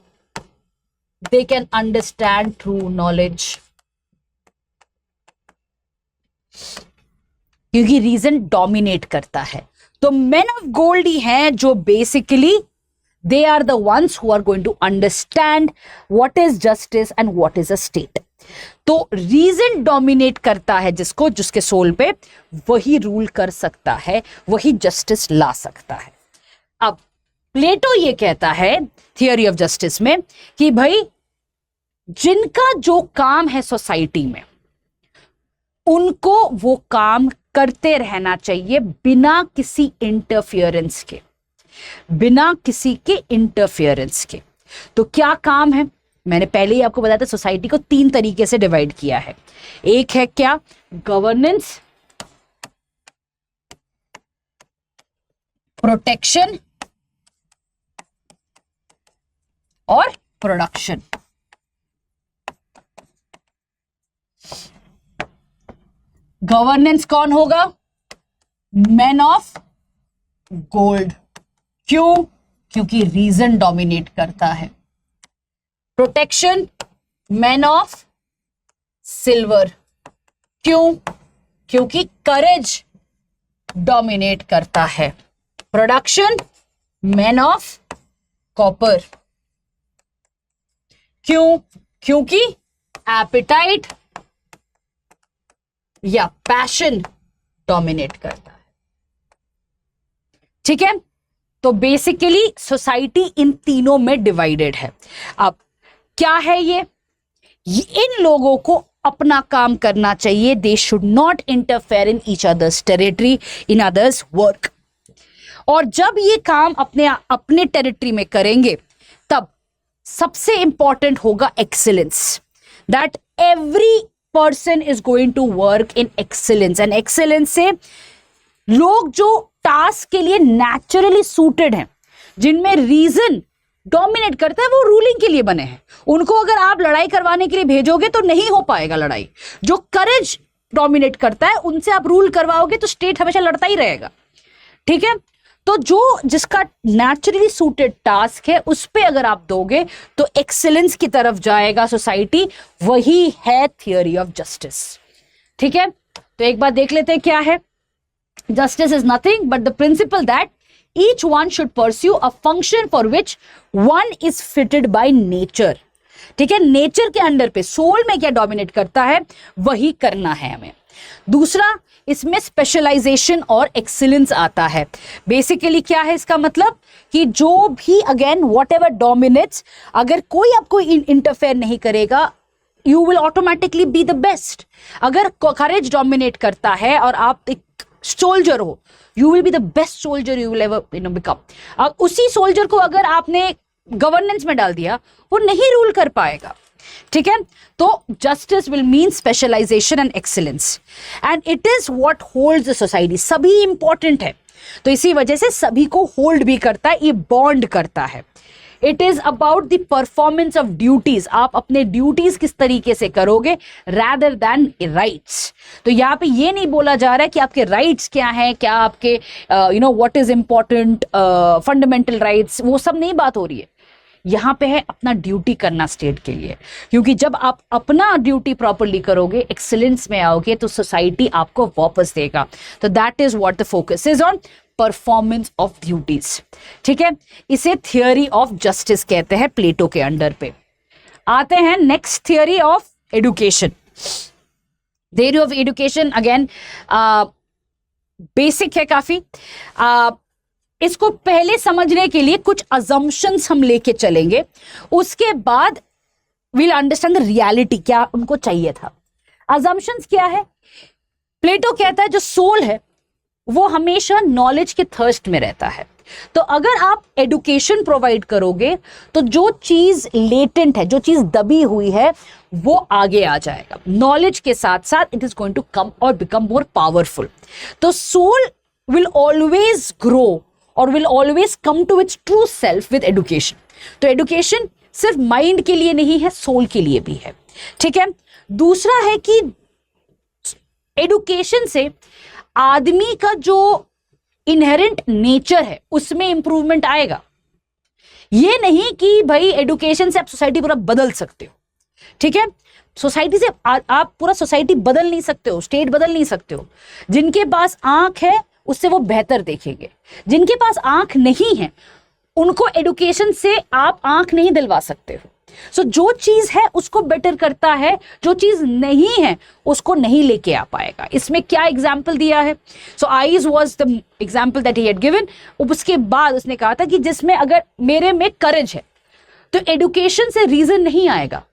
they can understand true knowledge, क्योंकि रीजन डोमिनेट करता है। तो मैन ऑफ गोल्ड ही हैं जो basically they are the ones who are going to understand what is justice and what is a state. तो रीजन डोमिनेट करता है जिसको, जिसके सोल पे, वही रूल कर सकता है, वही जस्टिस ला सकता है। अब प्लेटो ये कहता है थियोरी ऑफ जस्टिस में कि भाई जिनका जो काम है सोसाइटी में, उनको वो काम करते रहना चाहिए बिना किसी इंटरफियरेंस के, बिना किसी के इंटरफियरेंस के। तो क्या काम है? मैंने पहले ही आपको बताया था, सोसाइटी को 3 तरीके से डिवाइड किया है। एक है क्या? गवर्नेंस, प्रोटेक्शन और प्रोडक्शन। गवर्नेंस कौन होगा? Man of gold. क्यों? क्योंकि रीजन डोमिनेट करता है। Protection, man of silver. क्यों? क्योंकि करेज डोमिनेट करता है। Production, man of copper. क्यों? क्योंकि एपिटाइट या पैशन डोमिनेट करता है। ठीक है, तो बेसिकली सोसाइटी इन तीनों में डिवाइडेड है। अब क्या है ये? इन लोगों को अपना काम करना चाहिए। They should not interfere in each others territory, in others work. और जब ये काम अपने टेरिटरी में करेंगे, तब सबसे इंपॉर्टेंट होगा excellence, that every person is going to work in excellence. And excellence से लोग जो टास्क के लिए नेचुरली सूटेड हैं, जिनमें रीजन डोमिनेट करता है, वो रूलिंग के लिए बने हैं। उनको अगर आप लड़ाई करवाने के लिए भेजोगे तो नहीं हो पाएगा लड़ाई। जो करेज डोमिनेट करता है, उनसे आप रूल करवाओगे तो स्टेट हमेशा लड़ता ही रहेगा। ठीक है, तो जो जिसका नेचुरली सूटेड टास्क है, उस पे अगर आप दोगे तो एक्सीलेंस की तरफ जाएगा सोसाइटी। वही है थियोरी ऑफ जस्टिस। ठीक है, तो एक बार देख लेते हैं क्या है। Justice is nothing but the principle that each one should pursue a function for which one is fitted by nature. ठीक है, नेचर के अंडर पे सोल में क्या डोमिनेट करता है, वही करना है हमें। दूसरा, इसमें स्पेशलाइजेशन और एक्सीलेंस आता है। बेसिकली क्या है इसका मतलब कि जो भी, अगेन, व्हाट एवर डोमिनेट्स, अगर कोई आपको इंटरफेयर नहीं करेगा, you will automatically be the best. अगर courage dominate करता है और आप एक soldier हो, you will be the best soldier you will ever become. अब उसी soldier को अगर आपने governance में डाल दिया, वो नहीं रूल कर पाएगा. ठीक है, तो justice will mean specialization and excellence, and it is what holds the society. सभी important है, तो इसी वजह से सभी को hold भी करता है, ये bond करता है. It is about the performance of duties. आप अपने duties किस तरीके से करोगे rather than rights. तो यहाँ पे ये नहीं बोला जा रहा है कि आपके rights क्या हैं, क्या आपके what is important, fundamental rights, वो सब नहीं बात हो रही है. यहाँ पे है अपना ड्यूटी करना स्टेट के लिए, क्योंकि जब आप अपना ड्यूटी प्रॉपरली करोगे, एक्सीलेंस में आओगे, तो सोसाइटी आपको वापस देगा. तो that is what the focus is on, performance of duties. ठीक है, इसे थियोरी ऑफ जस्टिस कहते हैं प्लेटो के अंडर पे. आते हैं next theory of education. Theory of education again basic है काफी. इसको पहले समझने के लिए कुछ अजम्पशंस हम लेके चलेंगे, उसके बाद विल अंडरस्टैंड द रियलिटी, क्या उनको चाहिए था. अजम्पशंस क्या है? प्लेटो कहता है जो सोल है वो हमेशा नॉलेज के थर्स्ट में रहता है. तो अगर आप एडुकेशन प्रोवाइड करोगे तो जो चीज लेटेंट है, जो चीज दबी हुई है, वो आगे आ जाएगा. नॉलेज के साथ साथ it is going to come और बिकम मोर पावरफुल. तो सोल विल ऑलवेज ग्रो और will always come to its true self with education. तो एडुकेशन सिर्फ माइंड के लिए नहीं है, सोल के लिए भी है. ठीक है, दूसरा है कि एडुकेशन से आदमी का जो इनहेरेंट नेचर है उसमें इंप्रूवमेंट आएगा. ये नहीं कि भाई एडुकेशन से आप सोसाइटी पूरा बदल सकते हो. ठीक है, सोसाइटी से आप पूरा सोसाइटी बदल नहीं सकते हो, स्टेट बदल नहीं सकते हो. जिनके पास आंख है उससे वो बेहतर देखेंगे, जिनके पास आंख नहीं है उनको एडुकेशन से आप आंख नहीं दिलवा सकते हो. सो जो चीज है उसको बेटर करता है, जो चीज नहीं है उसको नहीं लेके आ पाएगा. इसमें क्या एग्जाम्पल दिया है? सो eyes was the example that he had given. उसके बाद उसने कहा था कि जिसमें अगर मेरे में करेज है तो एडुकेशन से रीजन नहीं आएगा.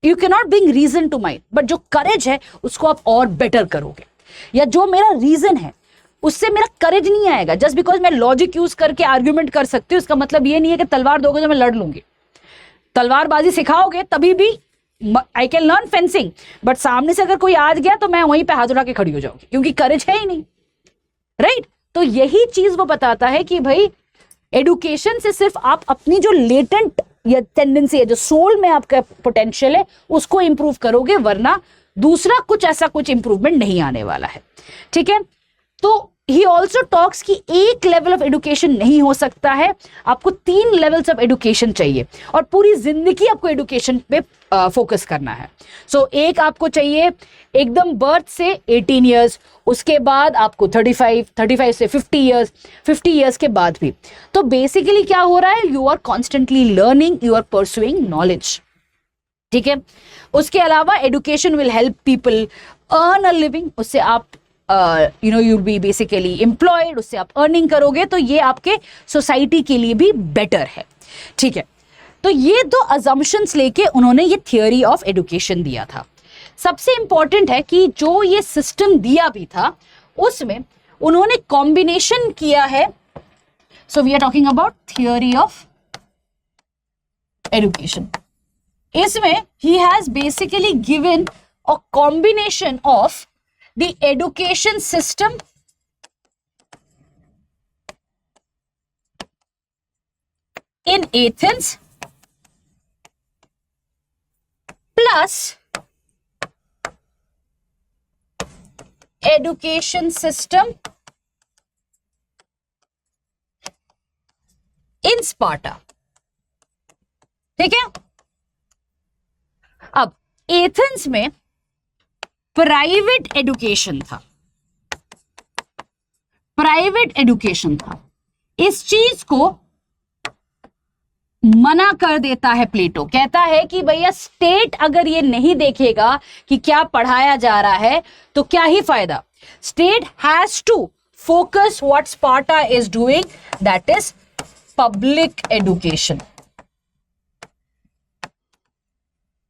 You can not bring reason to mind, but जो करेज है उसको आप और बेटर करोगे. या जो मेरा रीजन है उससे मेरा करेज नहीं आएगा. जस्ट बिकॉज मैं लॉजिक यूज करके आर्ग्यूमेंट कर सकती हूँ, इसका मतलब ये नहीं है कि तलवार दोगे तो मैं लड़ लूंगी. तलवारबाजी सिखाओगे तभी भी I can learn fencing, but सामने से अगर कोई आ गया तो मैं वहीं पे हाथ उठा के खड़ी हो जाऊंगी, क्योंकि करेज है ही नहीं. राइट? तो यही चीज वो बताता है कि भाई एडुकेशन से सिर्फ आप अपनी जो लेटेंट या टेंडेंसी है, जो सोल में आपका पोटेंशियल है, उसको इंप्रूव करोगे, वरना दूसरा कुछ ऐसा कुछ इंप्रूवमेंट नहीं आने वाला है. ठीक है, तो ही ऑल्सो टॉक्स कि एक लेवल ऑफ एडुकेशन नहीं हो सकता है, आपको 3 लेवल्स ऑफ एडुकेशन चाहिए और पूरी जिंदगी आपको एडुकेशन पे फोकस करना है. सो एक आपको चाहिए एकदम बर्थ से 18 इयर्स, उसके बाद आपको 35 से 50 इयर्स, 50 इयर्स के बाद भी. तो बेसिकली क्या हो रहा है? You are constantly learning, you are pursuing knowledge. ठीक है, उसके अलावा education will help people earn a living. उससे आप you'll be basically employed, उससे आप अर्निंग करोगे, तो ये आपके सोसाइटी के लिए भी बेटर है. ठीक है, तो ये 2 assumptions लेके उन्होंने ये थियोरी ऑफ एडुकेशन दिया था. सबसे इंपॉर्टेंट है कि जो ये सिस्टम दिया भी था उसमें उन्होंने कॉम्बिनेशन किया है. So we are talking about theory of education. इसमें ही has basically given a combination of the education system in Athens plus education system in Sparta. ठीक है, अब एथेंस में प्राइवेट एडुकेशन था, प्राइवेट एडुकेशन था. इस चीज को मना कर देता है प्लेटो. कहता है कि भैया स्टेट अगर ये नहीं देखेगा कि क्या पढ़ाया जा रहा है तो क्या ही फायदा. State has to focus what Sparta is doing, that is public education.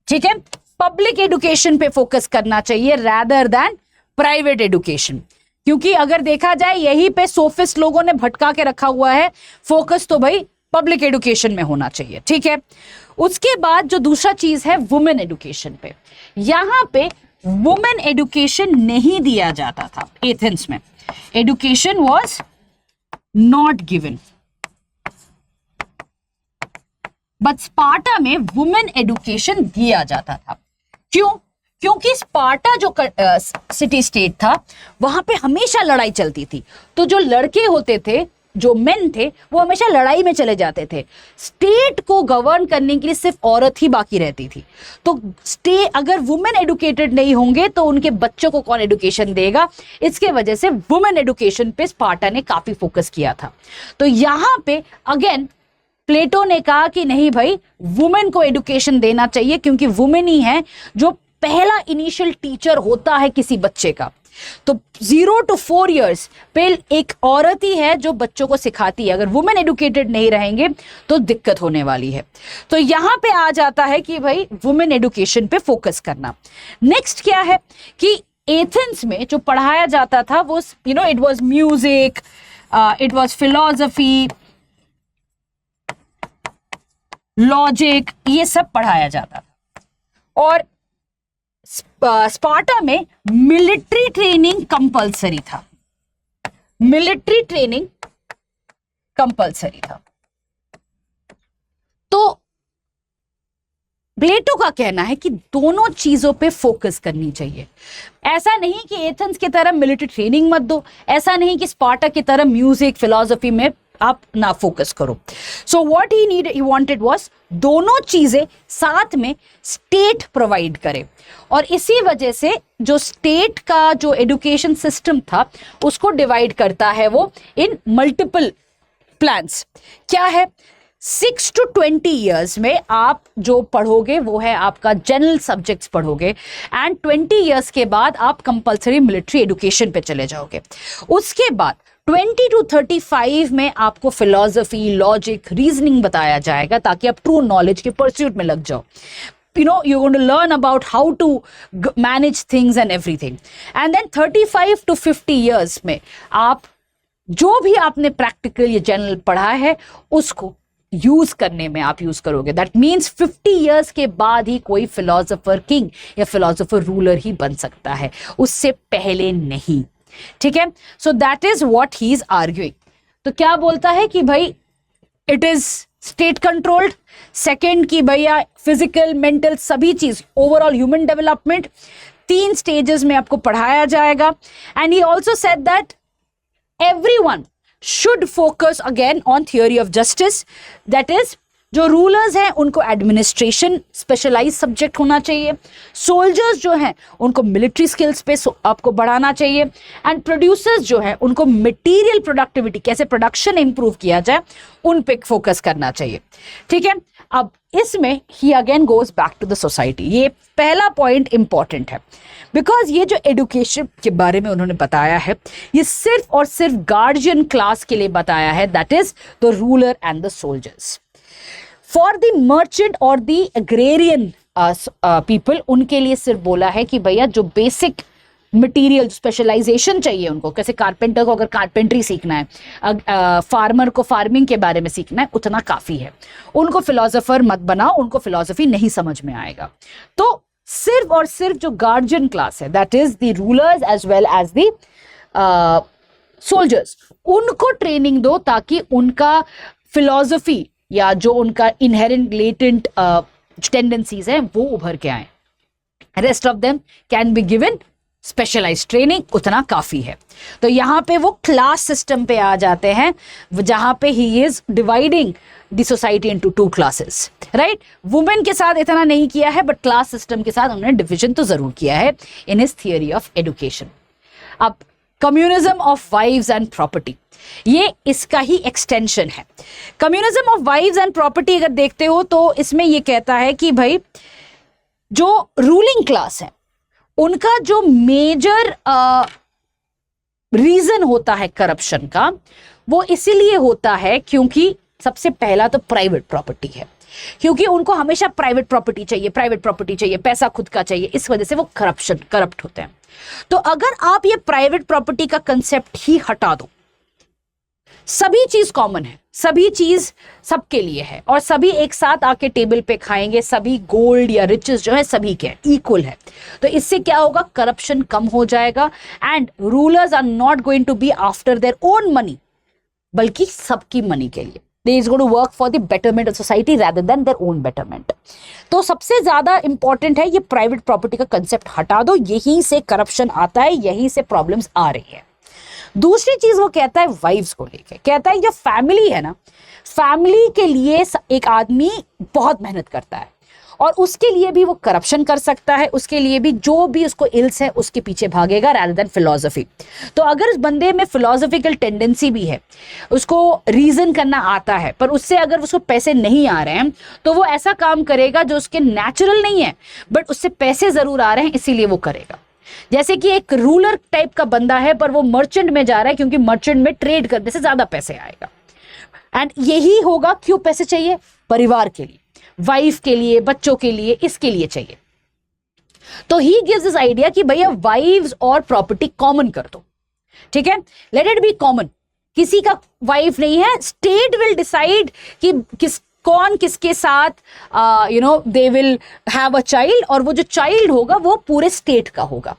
ठीक है, पब्लिक एजुकेशन पे फोकस करना चाहिए rather than प्राइवेट एजुकेशन, क्योंकि अगर देखा जाए यहीं पे सोफिस्ट लोगों ने भटका के रखा हुआ है, फोकस तो भाई पब्लिक एजुकेशन में होना चाहिए, ठीक है। उसके बाद जो दूसरा चीज है वुमेन एजुकेशन पे, यहां पे वुमेन एजुकेशन नहीं दिया जाता था एथेंस में, education was not given, but Sparta में वुमेन एजुकेशन दिया जाता था। क्यों? क्योंकि स्पार्टा जो सिटी स्टेट था वहां पे हमेशा लड़ाई चलती थी, तो जो लड़के होते थे, जो मेन थे, वो हमेशा लड़ाई में चले जाते थे। स्टेट को गवर्न करने के लिए सिर्फ औरत ही बाकी रहती थी, तो अगर वुमेन एडुकेटेड नहीं होंगे तो उनके बच्चों को कौन एडुकेशन देगा, इसके वजह से वुमेन एडुकेशन पे स्पार्टा ने काफी फोकस किया था। तो यहां पे अगेन प्लेटो ने कहा कि नहीं भाई, वुमेन को एडुकेशन देना चाहिए, क्योंकि वुमेन ही है जो पहला इनिशियल टीचर होता है किसी बच्चे का। तो 0 to 4 years पे एक औरत ही है जो बच्चों को सिखाती है। अगर वुमेन एडुकेटेड नहीं रहेंगे तो दिक्कत होने वाली है। तो यहां पे आ जाता है कि भाई वुमेन एडुकेशन पे फोकस करना। नेक्स्ट क्या है कि एथेंस में जो पढ़ाया जाता था वो it was music, it was philosophy, logic, ये सब पढ़ाया जाता था। और स्पार्टा में मिलिट्री ट्रेनिंग कंपलसरी था, मिलिट्री ट्रेनिंग कंपलसरी था। तो प्लेटो का कहना है कि दोनों चीजों पे फोकस करनी चाहिए। ऐसा नहीं कि एथेंस की तरह मिलिट्री ट्रेनिंग मत दो, ऐसा नहीं कि स्पार्टा की तरह म्यूजिक फिलॉसफी में आप ना फोकस करो। So what he wanted was दोनों चीजें साथ में स्टेट प्रोवाइड करे, और इसी वजह से जो स्टेट का जो एजुकेशन सिस्टम था उसको डिवाइड करता है वो इन मल्टीपल प्लान्स। क्या है? 6 to 20 years में आप जो पढ़ोगे वो है आपका जनरल सब्जेक्ट्स पढ़ोगे, एंड 20 years के बाद आप कंपलसरी मिलिट्री एजुकेशन पे चले जाओगे। उसके बाद 20 to 35 में आपको फिलॉसफी, लॉजिक, रीजनिंग बताया जाएगा, ताकि आप ट्रू नॉलेज के परस्यूट में लग जाओ। You're going to learn about how to manage things and everything. And then 35 to 50 years में आप जो भी आपने प्रैक्टिकल या जनरल पढ़ा है उसको यूज करने में आप यूज करोगे। दैट मीन्स 50 years के बाद ही कोई फिलोसोफर किंग या फिलोसोफर रूलर ही बन सकता है, उससे पहले नहीं। ठीक है, so that is what he is arguing. तो क्या बोलता है कि भाई it is state controlled, second की भैया फिजिकल, मेंटल सभी चीज, ओवरऑल ह्यूमन डेवलपमेंट 3 स्टेजेस में आपको पढ़ाया जाएगा। And he also said that everyone should focus again on theory of justice, that is जो रूलर्स हैं उनको एडमिनिस्ट्रेशन स्पेशलाइज सब्जेक्ट होना चाहिए, सोल्जर्स जो हैं उनको मिलिट्री स्किल्स पे आपको बढ़ाना चाहिए, एंड प्रोड्यूसर्स जो हैं उनको मटेरियल प्रोडक्टिविटी, कैसे प्रोडक्शन इंप्रूव किया जाए, उन पे फोकस करना चाहिए। ठीक है, अब इसमें ही again goes back to the society. ये पहला पॉइंट इंपॉर्टेंट है, बिकॉज ये जो एजुकेशन के बारे में उन्होंने बताया है ये सिर्फ और सिर्फ गार्जियन क्लास के लिए बताया है, that is the ruler and the soldiers. For the merchant और द एग्रेरियन पीपल, उनके लिए सिर्फ बोला है कि भैया जो बेसिक मटेरियल स्पेशलाइजेशन चाहिए उनको, कैसे कारपेंटर को अगर कारपेंट्री सीखना है, फार्मर को फार्मिंग के बारे में सीखना है, उतना काफी है। उनको फिलोसोफर मत बनाओ, उनको फिलोसफी नहीं समझ में आएगा। तो सिर्फ और सिर्फ जो गार्जियन क्लास है, that is the rulers as well as the soldiers, उनको ट्रेनिंग दो ताकि उनका फिलोसफी या जो उनका इनहेरेंट लेटेंट टेंडेंसीज हैं वो उभर के आए। Rest of them can be given specialise training, उतना काफी है। तो यहां पे वो क्लास सिस्टम पे आ जाते हैं, जहां पे he is dividing the society into 2 classes, right. Women के साथ इतना नहीं किया है, बट क्लास सिस्टम के साथ उन्होंने डिविजन तो जरूर किया है in his theory of education. अब communism of wives and property, ये इसका ही एक्सटेंशन है। Communism of wives and property अगर देखते हो तो इसमें ये कहता है कि भाई जो रूलिंग क्लास है उनका जो मेजर रीजन होता है करप्शन का, वो इसीलिए होता है क्योंकि सबसे पहला तो प्राइवेट प्रॉपर्टी है। क्योंकि उनको हमेशा प्राइवेट प्रॉपर्टी चाहिए, प्राइवेट प्रॉपर्टी चाहिए, पैसा खुद का चाहिए, इस वजह से वो करप्ट होते हैं। तो अगर आप ये प्राइवेट प्रॉपर्टी का कंसेप्ट ही हटा दो, सभी चीज कॉमन है, सभी चीज सबके लिए है और सभी एक साथ आके टेबल पे खाएंगे, सभी गोल्ड या रिचेस जो है सभी के इक्वल है, तो इससे क्या होगा, करप्शन कम हो जाएगा and rulers are not going to be after their own money, बल्कि सबकी मनी के लिए। They is going to work for the betterment of society rather than their own betterment. तो सबसे ज्यादा इंपॉर्टेंट है ये प्राइवेट प्रॉपर्टी का कंसेप्ट हटा दो, यहीं से करप्शन आता है, यहीं से प्रॉब्लम्स आ रही है। दूसरी चीज वो कहता है वाइफ्स को लेके, कहता है जो फैमिली है ना, फैमिली के लिए एक आदमी बहुत मेहनत करता है और उसके लिए भी वो करप्शन कर सकता है, उसके लिए भी जो भी उसको इल्स है उसके पीछे भागेगा rather than फिलॉसफी। तो अगर उस बंदे में फिलॉसफिकल टेंडेंसी भी है, उसको रीजन करना आता है, पर उससे अगर उसको पैसे नहीं आ रहे हैं तो वो ऐसा काम करेगा जो उसके नेचुरल नहीं है, बट उससे पैसे जरूर आ रहे हैं इसीलिए वो करेगा। जैसे कि एक रूलर टाइप का बंदा है पर वो मर्चेंट में जा रहा है क्योंकि मर्चेंट में ट्रेड करने से ज्यादा पैसे आएगा, एंड यही होगा। क्यों पैसे चाहिए? परिवार के लिए, वाइफ के लिए, बच्चों के लिए, इसके लिए चाहिए। तो ही गिव्स दिस आइडिया कि भैया वाइव्स और प्रॉपर्टी कॉमन कर दो, ठीक है, लेट इट बी कॉमन, किसी का वाइफ नहीं है, स्टेट विल डिसाइड कि कौन किसके साथ they will have a child, और वो जो चाइल्ड होगा वो पूरे स्टेट का होगा,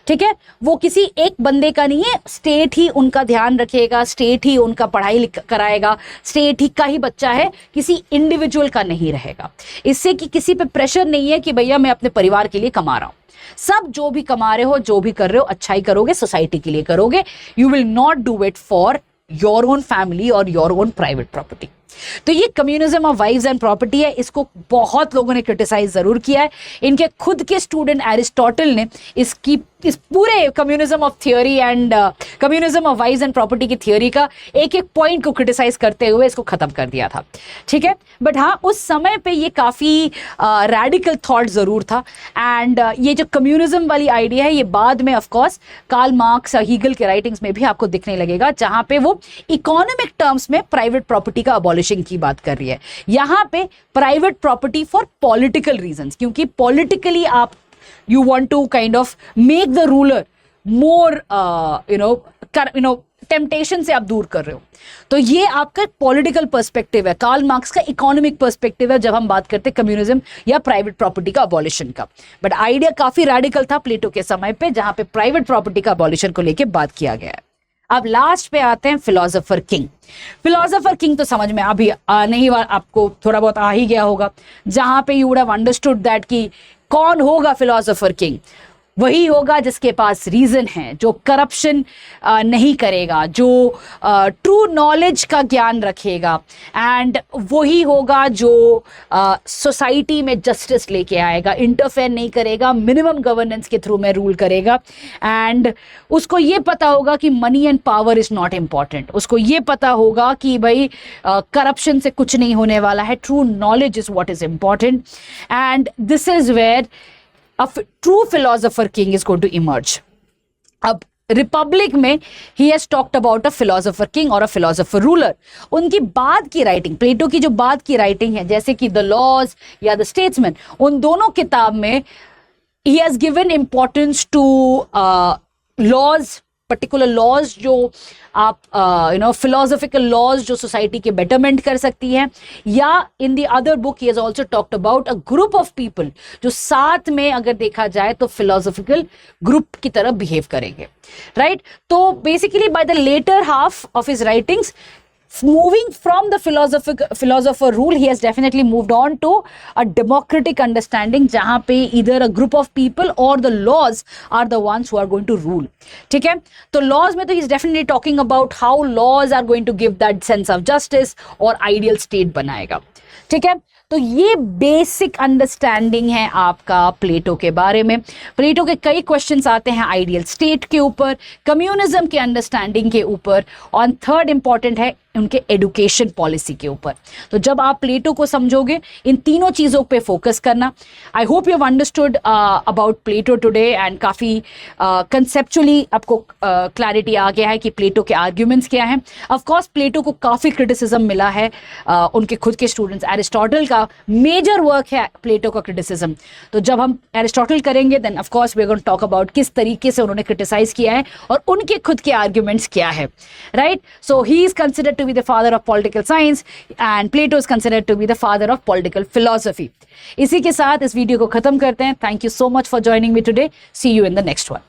ठीक है, वो किसी एक बंदे का नहीं है, स्टेट ही उनका ध्यान रखेगा, स्टेट ही उनका पढ़ाई कराएगा, स्टेट ही का ही बच्चा है, किसी इंडिविजुअल का नहीं रहेगा। इससे कि किसी पे प्रेशर नहीं है कि भैया मैं अपने परिवार के लिए कमा रहा हूं, सब जो भी कमा रहे हो, जो भी कर रहे हो, अच्छाई करोगे, सोसाइटी के लिए करोगे, you will not do it for your own family और योर ओन प्राइवेट प्रॉपर्टी। तो ये communism of wives and property है, इसको बहुत लोगों ने क्रिटिसाइज जरूर किया है। इनके खुद के स्टूडेंट एरिस्टोटल ने इस पूरे communism of theory and communism of wives and property की थियोरी का एक एक पॉइंट को क्रिटिसाइज करते हुए इसको खत्म कर दिया था, ठीक है। बट हाँ, उस समय पे ये काफी रैडिकल थॉट जरूर था, एंड ये जो कम्युनिज्म वाली आइडिया है ये बाद में ऑफकोर्स कार्ल मार्क्स और हीगल के राइटिंग्स में भी आपको दिखने लगेगा, जहां पे वो इकोनॉमिक टर्म्स में प्राइवेट प्रॉपर्टी का अबॉलिशिंग की बात कर रही है। यहां पे private property for political reasons, क्योंकि पॉलिटिकली आप you want to kind of make the ruler more temptation से आप दूर कर रहे हो। तो ये आपका पॉलिटिकल पर्सपेक्टिव है, कार्ल मार्क्स का इकोनॉमिक पर्सपेक्टिव है जब हम बात करते हैं कम्युनिज्म या प्राइवेट प्रॉपर्टी का अबॉलिशन का। बट आइडिया काफी रैडिकल था प्लेटो के समय पे, जहां पे प्राइवेट प्रॉपर्टी का अबॉलिशन को लेके बात किया गया है। अब लास्ट पे आते हैं फिलोसोफर किंग। फिलोसोफर किंग तो समझ में अभी नहीं, आपको थोड़ा बहुत आ ही गया होगा, जहां पे you would have understood that कि कौन होगा फिलोसोफर किंग। वही होगा जिसके पास रीजन है, जो करप्शन नहीं करेगा, जो ट्रू नॉलेज का ज्ञान रखेगा, एंड वही होगा जो सोसाइटी में जस्टिस लेके आएगा, इंटरफेयर नहीं करेगा, मिनिमम गवर्नेंस के थ्रू में रूल करेगा, एंड उसको ये पता होगा कि money and power is not important, उसको ये पता होगा कि भाई करप्शन से कुछ नहीं होने वाला है, true knowledge is what is important, and this is where a true philosopher king is going to emerge. अब रिपब्लिक में he has talked about a philosopher king और a philosopher ruler. उनकी बाद की राइटिंग, प्लेटो की जो बाद की राइटिंग है, जैसे कि द लॉज या द स्टेट्समैन, उन दोनों किताब में he has given importance to laws, particular laws जो आप फिलोसॉफिकल लॉज जो सोसाइटी के बेटरमेंट कर सकती हैं, या in the other book he has also talked about a group of people जो साथ में अगर देखा जाए तो फिलोसॉफिकल ग्रुप की तरह बिहेव करेंगे, राइट। तो basically by the latter half of his writings, moving from the philosopher rule, he has definitely moved on to a democratic understanding, जहां पे either a group of people or the laws are the ones who are going to rule, ठीक है। तो laws में तो he is definitely talking about how laws are going to give that sense of justice और ideal state बनाएगा, ठीक है। तो ये बेसिक अंडरस्टैंडिंग है आपका प्लेटो के बारे में। प्लेटो के कई क्वेश्चंस आते हैं आइडियल स्टेट के ऊपर, कम्युनिज्म के अंडरस्टैंडिंग के ऊपर, और थर्ड इंपॉर्टेंट है उनके एजुकेशन पॉलिसी के ऊपर। तो जब आप प्लेटो को समझोगे, इन तीनों चीज़ों पे फोकस करना। I hope you have understood about Plato today, and काफ़ी कंसेप्चुअली आपको क्लैरिटी आ गया है कि प्लेटो के आर्ग्यूमेंट्स क्या हैं। ऑफ कोर्स प्लेटो को काफ़ी क्रिटिसिज्म मिला है उनके खुद के स्टूडेंट्स एरिस्टोटल का का मेजर वर्क है प्लेटो का क्रिटिसिज्म। तो जब हम एरिस्टोटल करेंगे then of course we are going to talk about किस तरीके से उन्होंने क्रिटिसाइज किया है और उनके खुद के आर्ग्यूमेंट्स क्या है, right. So he is considered to be the father of political science and Plato is considered to be the father of political philosophy. इसी के साथ इस वीडियो को खत्म करते हैं। Thank you so much for joining me today. See you in the next one.